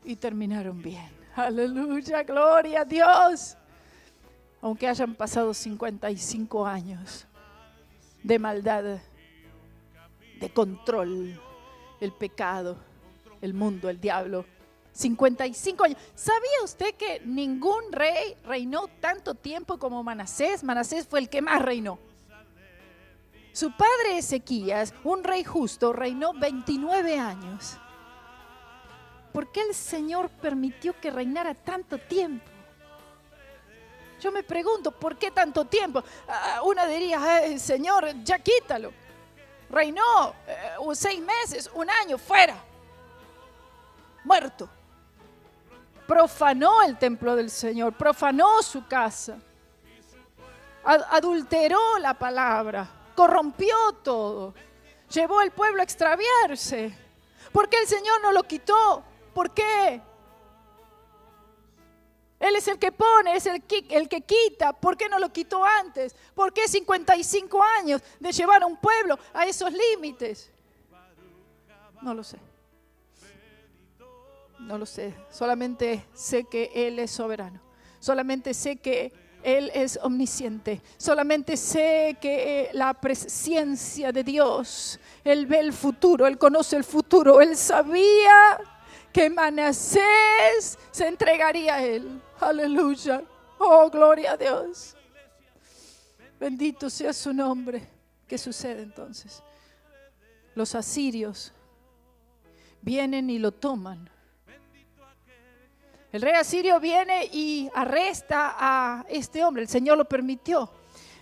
S1: y terminaron bien. Aleluya, gloria a Dios. Aunque hayan pasado 55 años de maldad, de control, el pecado, el mundo, el diablo. 55 años. ¿Sabía usted que ningún rey reinó tanto tiempo como Manasés? Manasés fue el que más reinó. Su padre Ezequías, un rey justo, reinó 29 años. ¿Por qué el Señor permitió que reinara tanto tiempo? Yo me pregunto, ¿por qué tanto tiempo? Uno diría, Señor, ya quítalo. Reinó 6 meses, 1 año, fuera. Muerto. Profanó el templo del Señor, profanó su casa. Adulteró la palabra, corrompió todo. Llevó al pueblo a extraviarse. ¿Por qué el Señor no lo quitó? ¿Por qué? Él es el que pone, es el que quita. ¿Por qué no lo quitó antes? ¿Por qué 55 años de llevar a un pueblo a esos límites? No lo sé. No lo sé. Solamente sé que Él es soberano. Solamente sé que Él es omnisciente. Solamente sé que la presencia de Dios, Él ve el futuro, Él conoce el futuro. Él sabía que Manasés se entregaría a Él. Aleluya. Oh, gloria a Dios. Bendito sea su nombre. ¿Qué sucede entonces? Los asirios vienen y lo toman. El rey asirio viene y arresta a este hombre. El Señor lo permitió.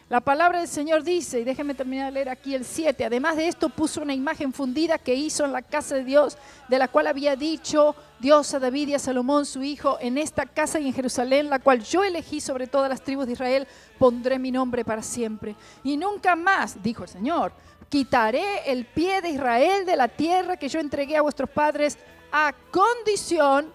S1: La palabra del Señor dice, y déjenme terminar de leer aquí el 7, además de esto puso una imagen fundida que hizo en la casa de Dios, de la cual había dicho Dios a David y a Salomón su hijo, en esta casa y en Jerusalén, la cual yo elegí sobre todas las tribus de Israel, pondré mi nombre para siempre. Y nunca más, dijo el Señor, quitaré el pie de Israel de la tierra que yo entregué a vuestros padres, a condición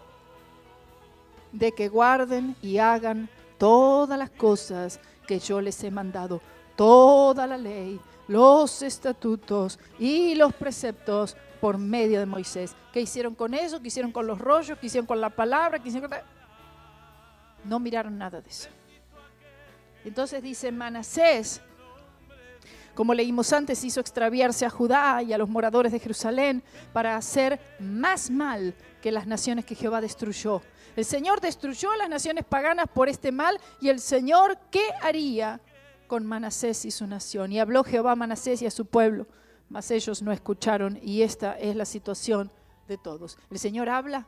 S1: de que guarden y hagan todas las cosas que yo les he mandado, toda la ley, los estatutos y los preceptos por medio de Moisés. ¿Qué hicieron con eso? ¿Qué hicieron con los rollos? ¿Qué hicieron con la palabra? ¿Qué hicieron con... No miraron nada de eso. Entonces dice Manasés, como leímos antes, hizo extraviarse a Judá y a los moradores de Jerusalén para hacer más mal que las naciones que Jehová destruyó. El Señor destruyó a las naciones paganas por este mal, y el Señor, ¿qué haría con Manasés y su nación? Y habló Jehová a Manasés y a su pueblo, mas ellos no escucharon, y esta es la situación de todos. El Señor habla.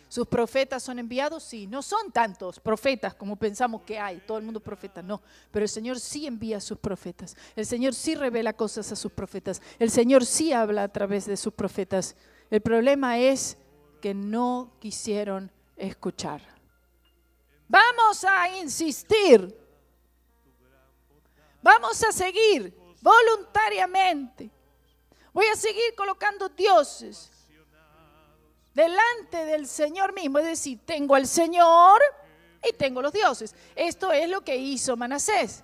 S1: ¿Sus profetas son enviados? Sí, no son tantos profetas como pensamos que hay, todo el mundo es profeta, no. Pero el Señor sí envía a sus profetas. El Señor sí revela cosas a sus profetas. El Señor sí habla a través de sus profetas. El problema es que no quisieron escuchar. Vamos a insistir. Vamos a seguir voluntariamente. Voy a seguir colocando dioses delante del Señor mismo, es decir, tengo al Señor y tengo los dioses. Esto es lo que hizo Manasés.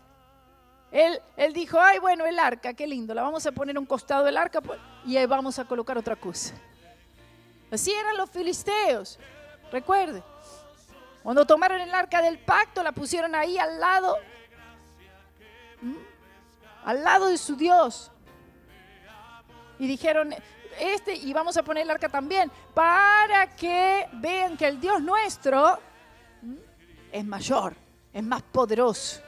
S1: Él dijo, ay, bueno, el arca, qué lindo, la vamos a poner a un costado del arca y ahí vamos a colocar otra cosa. Así eran los filisteos, recuerde. Cuando tomaron el arca del pacto, la pusieron ahí al lado de su Dios. Y dijeron, y vamos a poner el arca también, para que vean que el Dios nuestro es mayor, es más poderoso.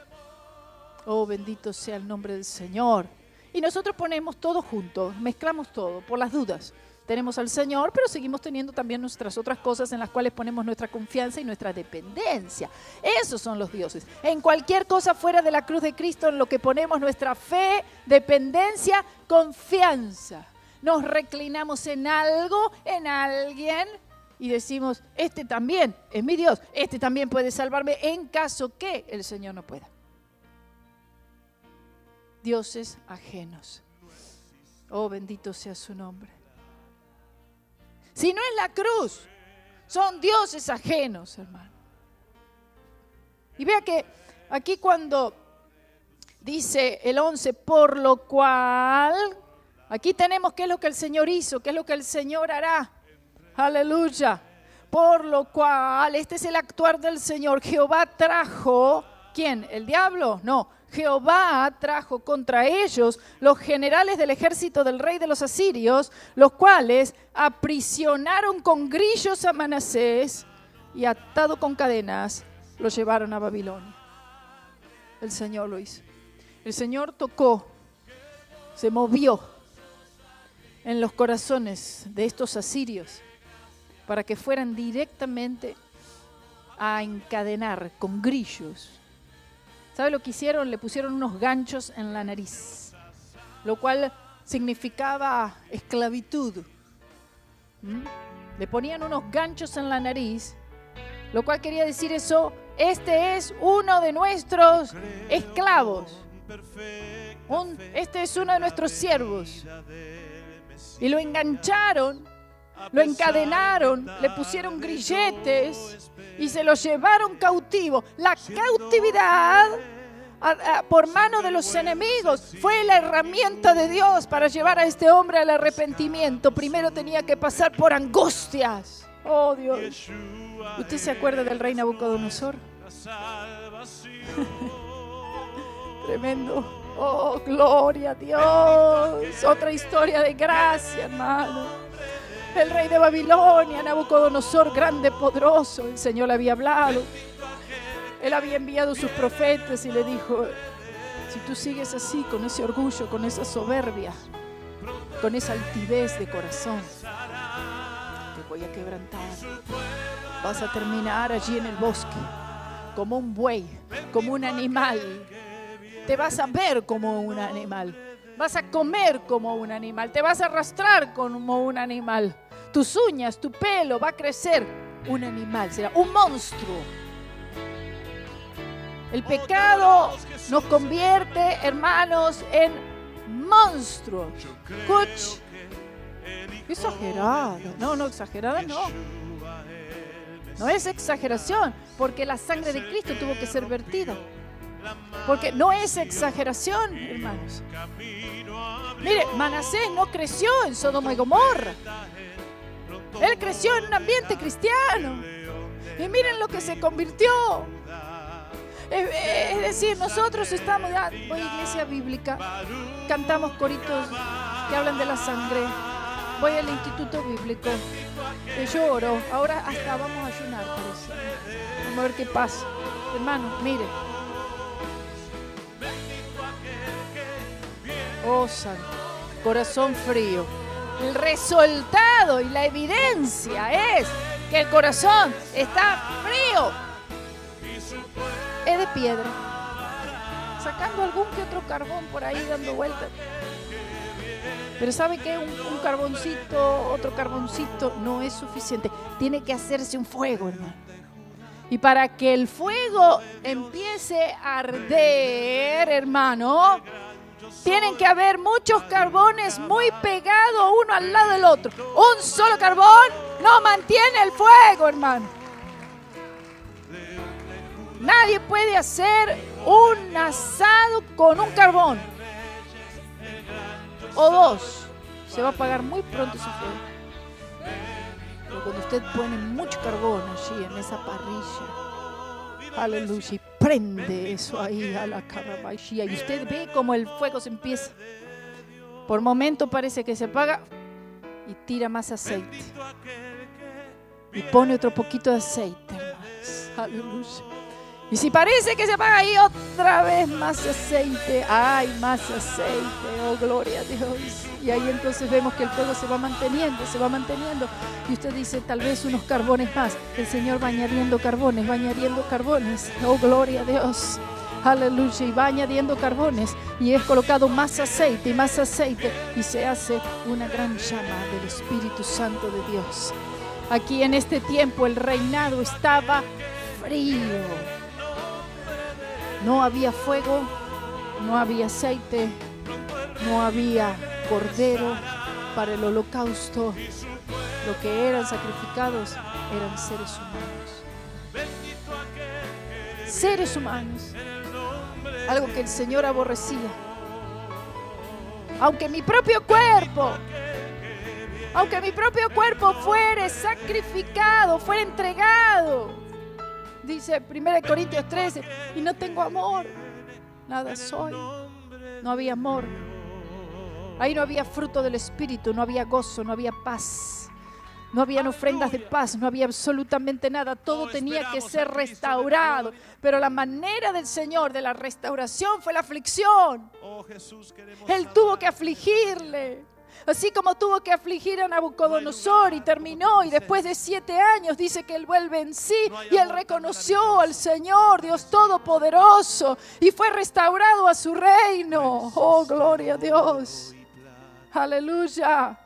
S1: Oh, bendito sea el nombre del Señor. Y nosotros ponemos todo junto, mezclamos todo, por las dudas. Tenemos al Señor, pero seguimos teniendo también nuestras otras cosas en las cuales ponemos nuestra confianza y nuestra dependencia. Esos son los dioses. En cualquier cosa fuera de la cruz de Cristo, en lo que ponemos nuestra fe, dependencia, confianza. Nos reclinamos en algo, en alguien, y decimos, este también es mi Dios, este también puede salvarme en caso que el Señor no pueda. Dioses ajenos. Oh, bendito sea su nombre. Si no es la cruz, son dioses ajenos, hermano. Y vea que aquí cuando dice el 11, por lo cual, aquí tenemos qué es lo que el Señor hizo, qué es lo que el Señor hará. Aleluya. Por lo cual, este es el actuar del Señor. Jehová trajo, ¿quién? ¿El diablo? No. Jehová trajo contra ellos los generales del ejército del rey de los asirios, los cuales aprisionaron con grillos a Manasés y atado con cadenas, lo llevaron a Babilonia. El Señor lo hizo. El Señor tocó, se movió en los corazones de estos asirios para que fueran directamente a encadenar con grillos. ¿Sabe lo que hicieron? Le pusieron unos ganchos en la nariz, lo cual significaba esclavitud. Le ponían unos ganchos en la nariz, lo cual quería decir eso, este es uno de nuestros esclavos. Este es uno de nuestros siervos. Y lo engancharon, lo encadenaron, le pusieron grilletes y se lo llevaron cautivo. La cautividad por mano de los enemigos fue la herramienta de Dios para llevar a este hombre al arrepentimiento. Primero tenía que pasar por angustias. Oh, Dios. ¿Usted se acuerda del rey Nabucodonosor? Tremendo. Oh, gloria a Dios. Otra historia de gracia, hermano. El rey de Babilonia, Nabucodonosor, grande, poderoso. El Señor le había hablado. Él había enviado sus profetas y le dijo, si tú sigues así, con ese orgullo, con esa soberbia, con esa altivez de corazón, te voy a quebrantar. Vas a terminar allí en el bosque, como un buey, como un animal. Te vas a ver como un animal. Vas a comer como un animal. Te vas a arrastrar como un animal. Tus uñas, tu pelo va a crecer. Un animal, será un monstruo. El pecado nos convierte, hermanos, en monstruos. Escuch. Exagerado. No, exagerada no. No es exageración, porque la sangre de Cristo tuvo que ser vertida. Porque no es exageración, hermanos. Mire, Manasés no creció en Sodoma y Gomorra. Él creció en un ambiente cristiano. Y miren lo que se convirtió. Es decir, nosotros estamos, voy a iglesia bíblica, cantamos coritos que hablan de la sangre, voy al instituto bíblico, lloro, ahora hasta vamos a ayunar, parece. Vamos a ver qué pasa. Hermano, mire. Oh, santo, corazón frío. El resultado y la evidencia es que el corazón está frío. Es de piedra. Sacando algún que otro carbón por ahí dando vueltas. Pero ¿sabe qué? Un carboncito, otro carboncito no es suficiente. Tiene que hacerse un fuego, hermano. Y para que el fuego empiece a arder, hermano, tienen que haber muchos carbones muy pegados uno al lado del otro. Un solo carbón no mantiene el fuego, hermano. Nadie puede hacer un asado con un carbón. O dos. Se va a apagar muy pronto ese fuego. Pero cuando usted pone mucho carbón allí en esa parrilla, aleluya, y prende eso ahí a la carabajía, y usted ve como el fuego se empieza. Por momento parece que se apaga y tira más aceite. Y pone otro poquito de aceite, hermanos. Aleluya. Y si parece que se apaga ahí, otra vez más aceite. ¡Ay, más aceite! ¡Oh, gloria a Dios! Y ahí entonces vemos que el fuego se va manteniendo, se va manteniendo. Y usted dice, tal vez unos carbones más. El Señor va añadiendo carbones, va añadiendo carbones. ¡Oh, gloria a Dios! Aleluya. Y va añadiendo carbones. Y es colocado más aceite y más aceite. Y se hace una gran llama del Espíritu Santo de Dios. Aquí en este tiempo el reinado estaba frío. No había fuego, no había aceite, no había cordero para el holocausto. Lo que eran sacrificados eran seres humanos. Seres humanos. Algo que el Señor aborrecía. Aunque mi propio cuerpo fuere sacrificado, fuera entregado. Dice 1 Corintios 13, y no tengo amor, nada soy. No había amor. Ahí no había fruto del Espíritu, no había gozo, no había paz. No habían ofrendas de paz, no había absolutamente nada. Todo tenía que ser restaurado. Pero la manera del Señor de la restauración fue la aflicción. Él tuvo que afligirle. Así como tuvo que afligir a Nabucodonosor y terminó, y después de 7 años dice que él vuelve en sí y él reconoció al Señor, Dios Todopoderoso, y fue restaurado a su reino. Oh, gloria a Dios. Aleluya.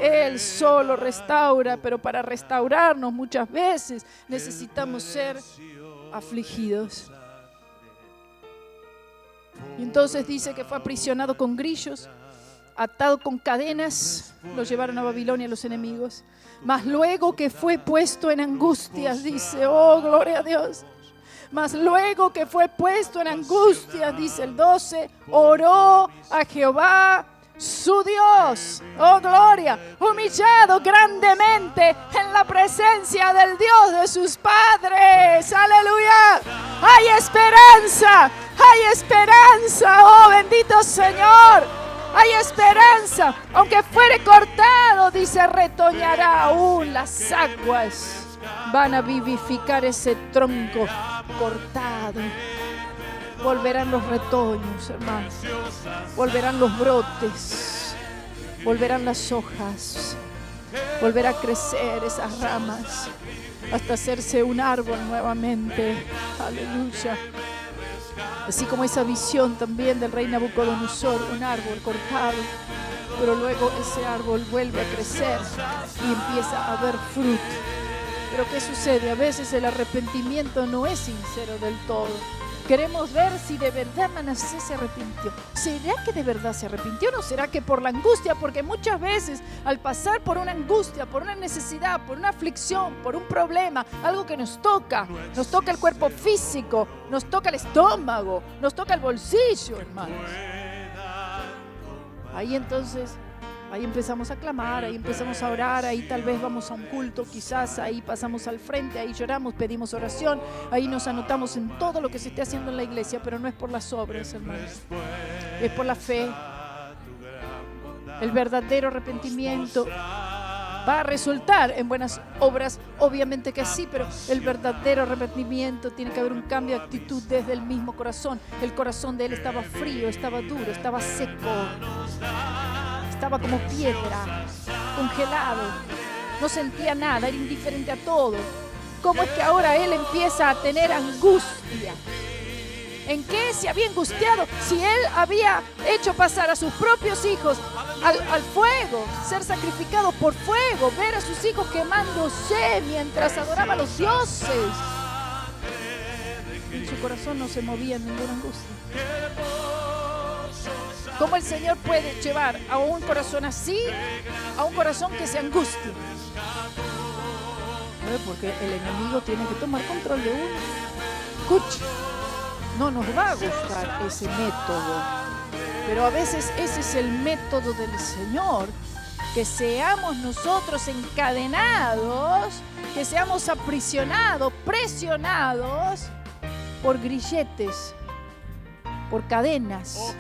S1: Él solo restaura, pero para restaurarnos muchas veces necesitamos ser afligidos. Y entonces dice que fue aprisionado con grillos, atado con cadenas, lo llevaron a Babilonia los enemigos. Mas luego que fue puesto en angustias, dice, oh, gloria a Dios. Mas luego que fue puesto en angustias, dice el 12, oró a Jehová su Dios, oh gloria, humillado grandemente en la presencia del Dios de sus padres. Aleluya. Hay esperanza, oh bendito Señor. Hay esperanza, aunque fuere cortado, dice, retoñará aún. Las aguas van a vivificar ese tronco cortado. Volverán los retoños, hermanos. Volverán los brotes. Volverán las hojas. Volverá a crecer esas ramas hasta hacerse un árbol nuevamente. Aleluya. Así como esa visión también del rey Nabucodonosor, un árbol cortado, pero luego ese árbol vuelve a crecer y empieza a haber fruto. Pero ¿qué sucede? A veces el arrepentimiento no es sincero del todo. Queremos ver si de verdad Manasés se arrepintió. ¿Será que de verdad se arrepintió o no será que por la angustia? Porque muchas veces al pasar por una angustia, por una necesidad, por una aflicción, por un problema, algo que nos toca el cuerpo físico, nos toca el estómago, nos toca el bolsillo, hermanos. Ahí entonces, ahí empezamos a clamar, ahí empezamos a orar, ahí tal vez vamos a un culto, quizás ahí pasamos al frente, ahí lloramos, pedimos oración, ahí nos anotamos en todo lo que se esté haciendo en la iglesia, pero no es por las obras, hermanos, es por la fe. El verdadero arrepentimiento va a resultar en buenas obras, obviamente que sí, pero el verdadero arrepentimiento tiene que haber un cambio de actitud desde el mismo corazón. El corazón de él estaba frío, estaba duro, estaba seco. Estaba como piedra, congelado. no sentía nada, era indiferente a todo. ¿Cómo es que ahora él empieza a tener angustia? ¿En qué se había angustiado? Si él había hecho pasar a sus propios hijos al fuego, ser sacrificados por fuego, ver a sus hijos quemándose mientras adoraban a los dioses. En su corazón no se movía ninguna angustia. ¿Cómo el Señor puede llevar a un corazón así a un corazón que se angustia? Porque el enemigo tiene que tomar control de uno. Escuche, no nos va a gustar ese método, pero a veces ese es el método del Señor, que seamos nosotros encadenados, que seamos aprisionados, presionados por grilletes, por cadenas,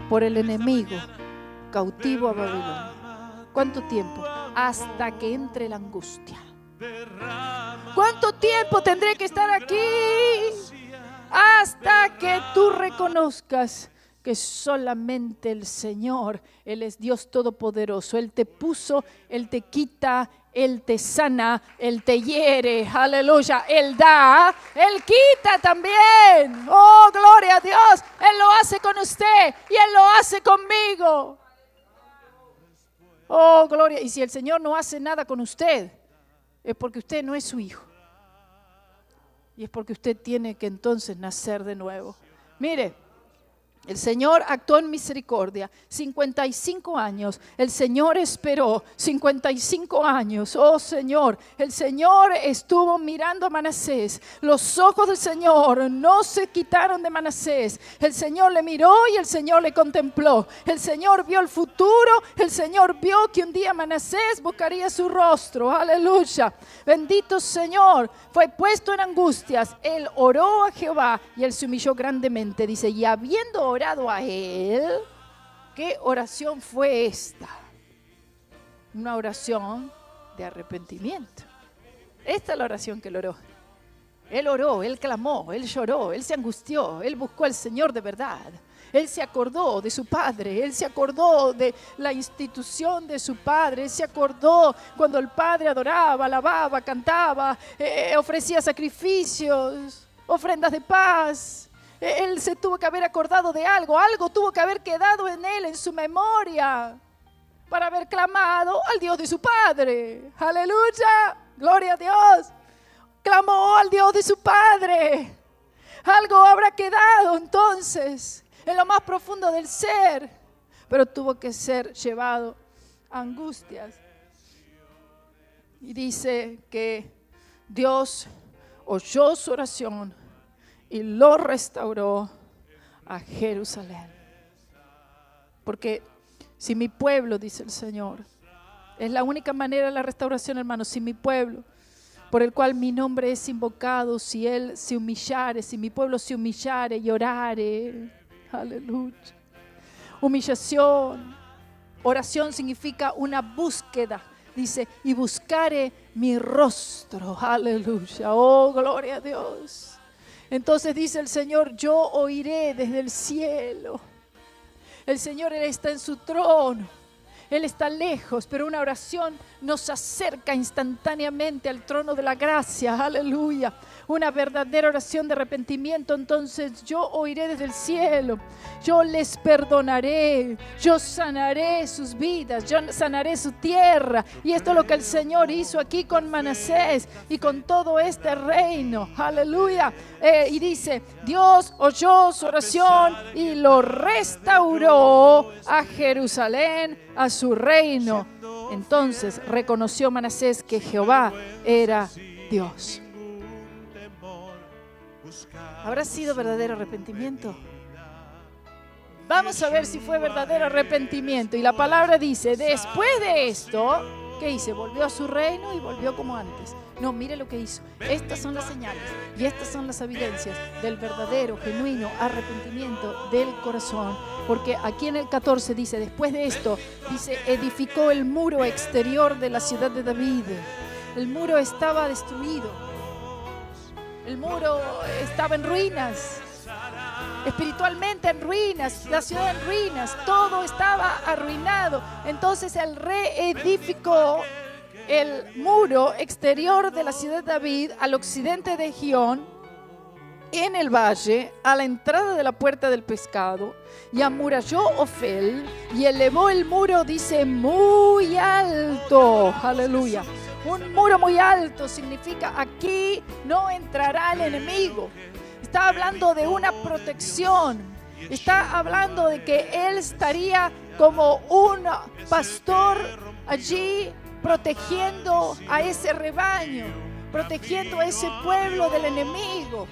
S1: por el enemigo, cautivo a Babilonia. ¿Cuánto tiempo? Hasta que entre la angustia. ¿Cuánto tiempo tendré que estar aquí? Hasta que tú reconozcas que solamente el Señor, Él es Dios Todopoderoso. Él te puso, Él te quita, Él te sana, Él te hiere. Aleluya. Él da, Él quita también. Oh, gloria a Dios. Él lo hace con usted y Él lo hace conmigo. Oh, gloria. Y si el Señor no hace nada con usted, es porque usted no es su hijo. Y es porque usted tiene que entonces nacer de nuevo. Mire, el Señor actuó en misericordia. 55 años. El Señor esperó 55 años. Oh Señor, el Señor estuvo mirando a Manasés. Los ojos del Señor no se quitaron de Manasés. El Señor le miró y el Señor le contempló. El Señor vio el futuro. El Señor vio que un día Manasés buscaría su rostro. Aleluya. Bendito Señor. Fue puesto en angustias. Él oró a Jehová y él se humilló grandemente. Dice, y habiendo orado a él, ¿qué oración fue esta? Una oración de arrepentimiento. Esta es la oración que él oró. Él oró, él clamó, él lloró, él se angustió, él buscó al Señor de verdad. Él se acordó de su padre, él se acordó de la institución de su padre, él se acordó cuando el padre adoraba, alababa, cantaba, ofrecía sacrificios, ofrendas de paz. Él se tuvo que haber acordado de algo tuvo que haber quedado en él, en su memoria, para haber clamado al Dios de su padre. Aleluya, gloria a Dios. Clamó al Dios de su padre. Algo habrá quedado entonces en lo más profundo del ser, pero tuvo que ser llevado a angustias. Y dice que Dios oyó su oración y lo restauró a Jerusalén. Porque si mi pueblo, dice el Señor, es la única manera de la restauración, hermanos, si mi pueblo, por el cual mi nombre es invocado, si él se humillare, si mi pueblo se humillare y orare. Aleluya. Humillación. Oración significa una búsqueda. Dice, y buscaré mi rostro. Aleluya. Oh, gloria a Dios. Entonces dice el Señor, yo oiré desde el cielo. El Señor, Él está en su trono. Él está lejos, pero una oración nos acerca instantáneamente al trono de la gracia. Aleluya. Una verdadera oración de arrepentimiento. Entonces yo oiré desde el cielo. Yo les perdonaré. Yo sanaré sus vidas. Yo sanaré su tierra. Y esto es lo que el Señor hizo aquí con Manasés y con todo este reino. Aleluya. Y dice, Dios oyó su oración y lo restauró a Jerusalén, a su reino. Entonces reconoció Manasés que Jehová era Dios. ¿Habrá sido verdadero arrepentimiento? Vamos a ver si fue verdadero arrepentimiento. Y la palabra dice, después de esto, ¿qué hizo? Volvió a su reino y volvió como antes. No, mire lo que hizo. Estas son las señales y estas son las evidencias del verdadero, genuino arrepentimiento del corazón. Porque aquí en el 14 dice, después de esto, dice, edificó el muro exterior de la ciudad de David. El muro estaba destruido. El muro estaba en ruinas. Espiritualmente en ruinas, la ciudad en ruinas, todo estaba arruinado. Entonces él reedificó el muro exterior de la ciudad de David al occidente de Gihón, en el valle, a la entrada de la puerta del pescado, y amuralló Ofel y elevó el muro, dice, muy alto. Aleluya. Un muro muy alto significa aquí no entrará el enemigo. Está hablando de una protección. Está hablando de que él estaría como un pastor allí protegiendo a ese rebaño, protegiendo a ese pueblo del enemigo.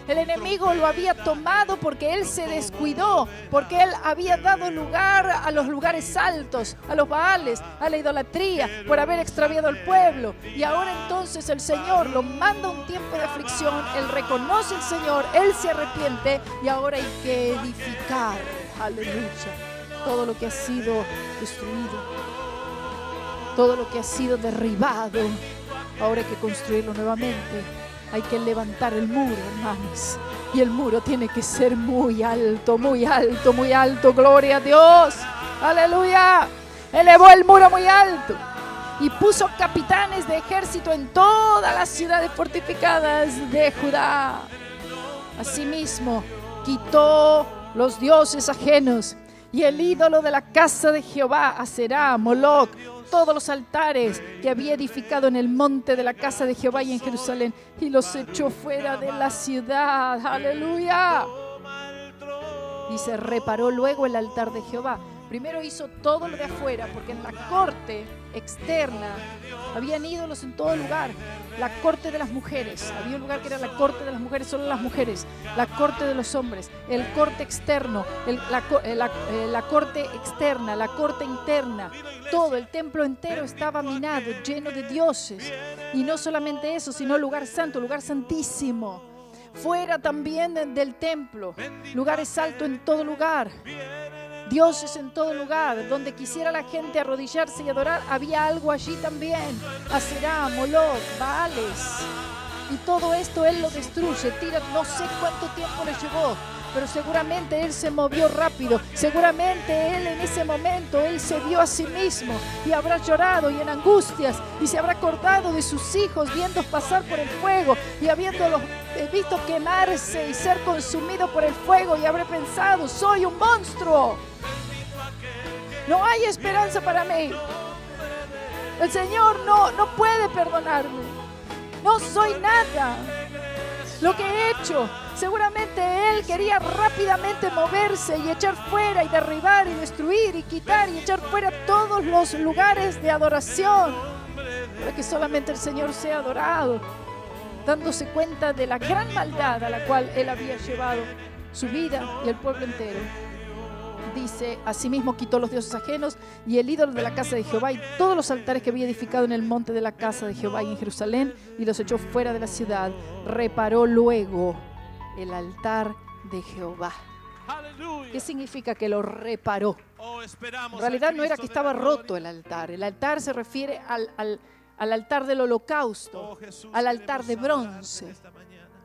S1: El enemigo lo había tomado porque él se descuidó, porque él había dado lugar a los lugares altos, a los baales, a la idolatría, por haber extraviado al pueblo. Y ahora entonces el Señor lo manda un tiempo de aflicción, él reconoce al Señor, él se arrepiente y ahora hay que edificar, aleluya, todo lo que ha sido destruido, todo lo que ha sido derribado. Ahora hay que construirlo nuevamente. Hay que levantar el muro, hermanos. Y el muro tiene que ser muy alto, muy alto, muy alto. Gloria a Dios. Aleluya. Elevó el muro muy alto. Y puso capitanes de ejército en todas las ciudades fortificadas de Judá. Asimismo, quitó los dioses ajenos y el ídolo de la casa de Jehová, Aserá, Moloc, todos los altares que había edificado en el monte de la casa de Jehová y en Jerusalén, y los echó fuera de la ciudad. ¡Aleluya! Dice, reparó luego el altar de Jehová. Primero hizo todo lo de afuera, porque en la corte externa habían ídolos en todo lugar. La corte de las mujeres, había un lugar que era la corte de las mujeres, solo las mujeres. La corte de los hombres, el corte externo, la corte externa, la corte interna. Todo el templo entero estaba minado, lleno de dioses. Y no solamente eso, sino lugar santo, lugar santísimo. Fuera también del templo, lugares altos en todo lugar. Dioses en todo lugar, donde quisiera la gente arrodillarse y adorar, había algo allí también. Aserá, Moloc, Baales. Y todo esto él lo destruye, tira, no sé cuánto tiempo le llevó, pero seguramente él se movió rápido. Seguramente él en ese momento, él se vio a sí mismo y habrá llorado y en angustias y se habrá acordado de sus hijos viendo pasar por el fuego y habiéndolos visto quemarse y ser consumido por el fuego y habrá pensado, soy un monstruo. No hay esperanza para mí. El Señor no puede perdonarme. No soy nada. Lo que he hecho, seguramente Él quería rápidamente moverse y echar fuera y derribar y destruir y quitar y echar fuera todos los lugares de adoración para que solamente el Señor sea adorado, dándose cuenta de la gran maldad a la cual Él había llevado su vida y el pueblo entero. Dice, asimismo quitó los dioses ajenos y el ídolo de la casa de Jehová y todos los altares que había edificado en el monte de la casa de Jehová y en Jerusalén y los echó fuera de la ciudad. Reparó luego el altar de Jehová. ¿Qué significa que lo reparó? En realidad no era que estaba roto el altar. El altar se refiere al altar del holocausto, al altar de bronce.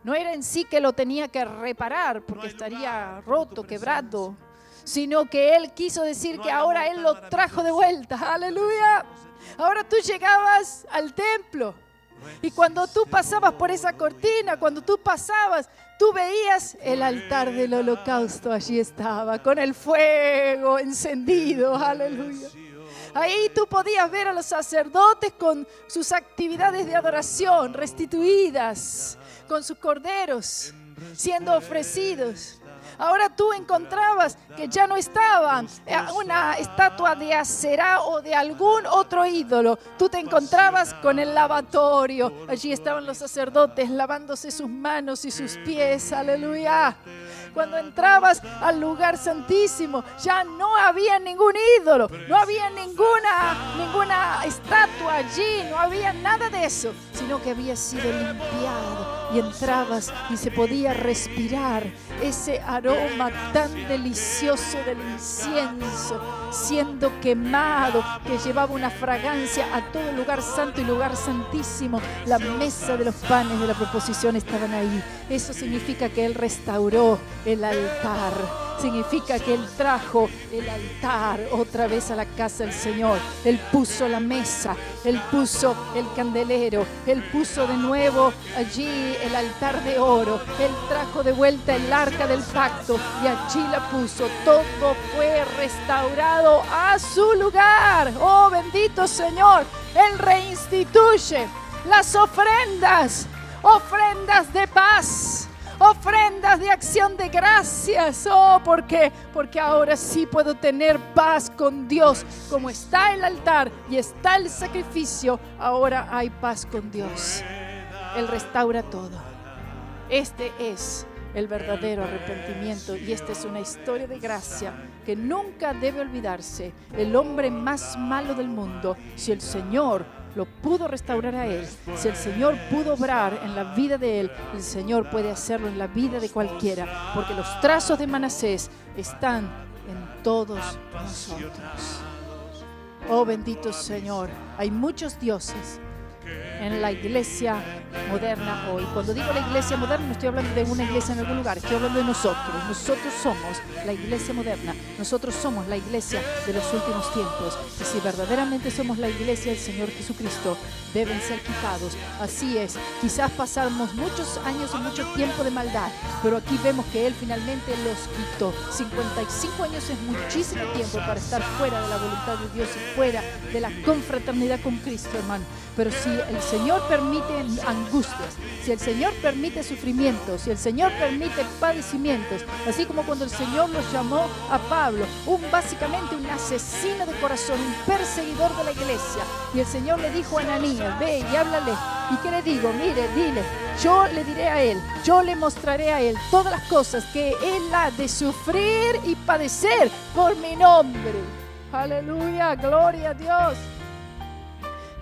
S1: No era en sí que lo tenía que reparar porque estaría roto, quebrado, sino que Él quiso decir que ahora Él lo trajo de vuelta. ¡Aleluya! Ahora tú llegabas al templo y cuando tú pasabas por esa cortina, cuando tú pasabas, tú veías el altar del holocausto. Allí estaba, con el fuego encendido. ¡Aleluya! Ahí tú podías ver a los sacerdotes con sus actividades de adoración restituidas, con sus corderos siendo ofrecidos. Ahora tú encontrabas que ya no estaba una estatua de Aserá o de algún otro ídolo. Tú te encontrabas con el lavatorio. Allí estaban los sacerdotes lavándose sus manos y sus pies. ¡Aleluya! Cuando entrabas al lugar santísimo, ya no había ningún ídolo, no había ninguna estatua allí, no había nada de eso, sino que había sido limpiado y entrabas y se podía respirar ese aroma tan delicioso del incienso siendo quemado, que llevaba una fragancia a todo el lugar santo y lugar santísimo. La mesa de los panes de la proposición estaban ahí. Eso significa que Él restauró el altar. significa que Él trajo el altar otra vez a la casa del Señor. Él puso la mesa, Él puso el candelero, Él puso de nuevo allí el altar de oro. Él trajo de vuelta el arca del pacto y allí la puso. Todo fue restaurado a su lugar. Oh, bendito Señor. Él reinstituye las ofrendas, ofrendas de paz, ofrendas de acción de gracias. Oh, ¿por qué? Porque ahora sí puedo tener paz con Dios. Como está el altar y está el sacrificio, ahora hay paz con Dios. Él restaura todo. Este es el verdadero arrepentimiento y esta es una historia de gracia que nunca debe olvidarse. El hombre más malo del mundo, si el Señor lo pudo restaurar a él, si el Señor pudo obrar en la vida de él, el Señor puede hacerlo en la vida de cualquiera, porque los trazos de Manasés están en todos nosotros. Oh, bendito Señor. Hay muchos dioses en la iglesia moderna hoy. Cuando digo la iglesia moderna, no estoy hablando de una iglesia en algún lugar, estoy hablando de nosotros. Nosotros somos la iglesia moderna, nosotros somos la iglesia de los últimos tiempos. Y si verdaderamente somos la iglesia del Señor Jesucristo, deben ser quitados. Así es, quizás pasamos muchos años y mucho tiempo de maldad, pero aquí vemos que Él finalmente los quitó. 55 años es muchísimo tiempo para estar fuera de la voluntad de Dios y fuera de la confraternidad con Cristo, hermano. Pero si el Señor permite angustias, si el Señor permite sufrimientos, si el Señor permite padecimientos, así como cuando el Señor los llamó a Pablo, básicamente un asesino de corazón, un perseguidor de la iglesia, y el Señor le dijo a Ananías, ve y háblale. ¿Y qué le digo? Mire, dile, yo le diré a él, yo le mostraré a él todas las cosas que él ha de sufrir y padecer por mi nombre. Aleluya, gloria a Dios.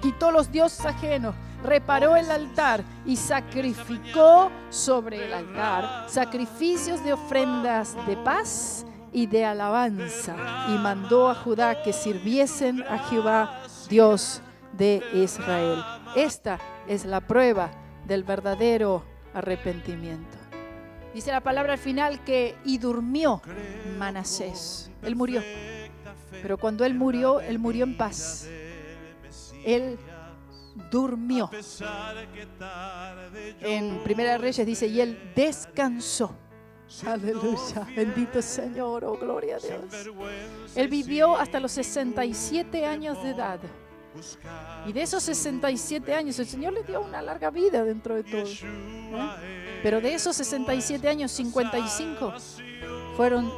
S1: Quitó los dioses ajenos, reparó el altar y sacrificó sobre el altar sacrificios de ofrendas de paz y de alabanza, y mandó a Judá que sirviesen a Jehová, Dios de Israel. Esta es la prueba del verdadero arrepentimiento. Dice la palabra al final que y durmió Manasés. Él murió, pero cuando él murió en paz. Él durmió. En Primera de Reyes dice, y él descansó. Aleluya, bendito Señor, oh gloria a Dios. Él vivió hasta los 67 años de edad. Y de esos 67 años, el Señor le dio una larga vida dentro de todo. Pero de esos 67 años, 55 fueron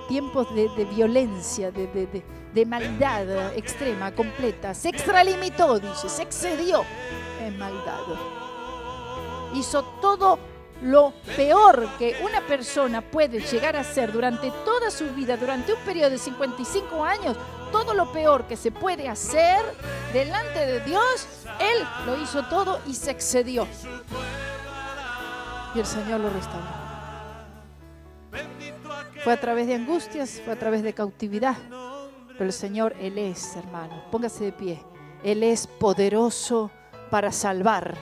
S1: tiempos de violencia, de maldad extrema, completa. Se extralimitó, dice, se excedió en maldad. Hizo todo lo peor que una persona puede llegar a hacer durante toda su vida, durante un periodo de 55 años, todo lo peor que se puede hacer delante de Dios, Él lo hizo todo y se excedió. Y el Señor lo restauró. Fue a través de angustias, fue a través de cautividad. Pero el Señor, Él es, hermano, póngase de pie. Él es poderoso para salvar.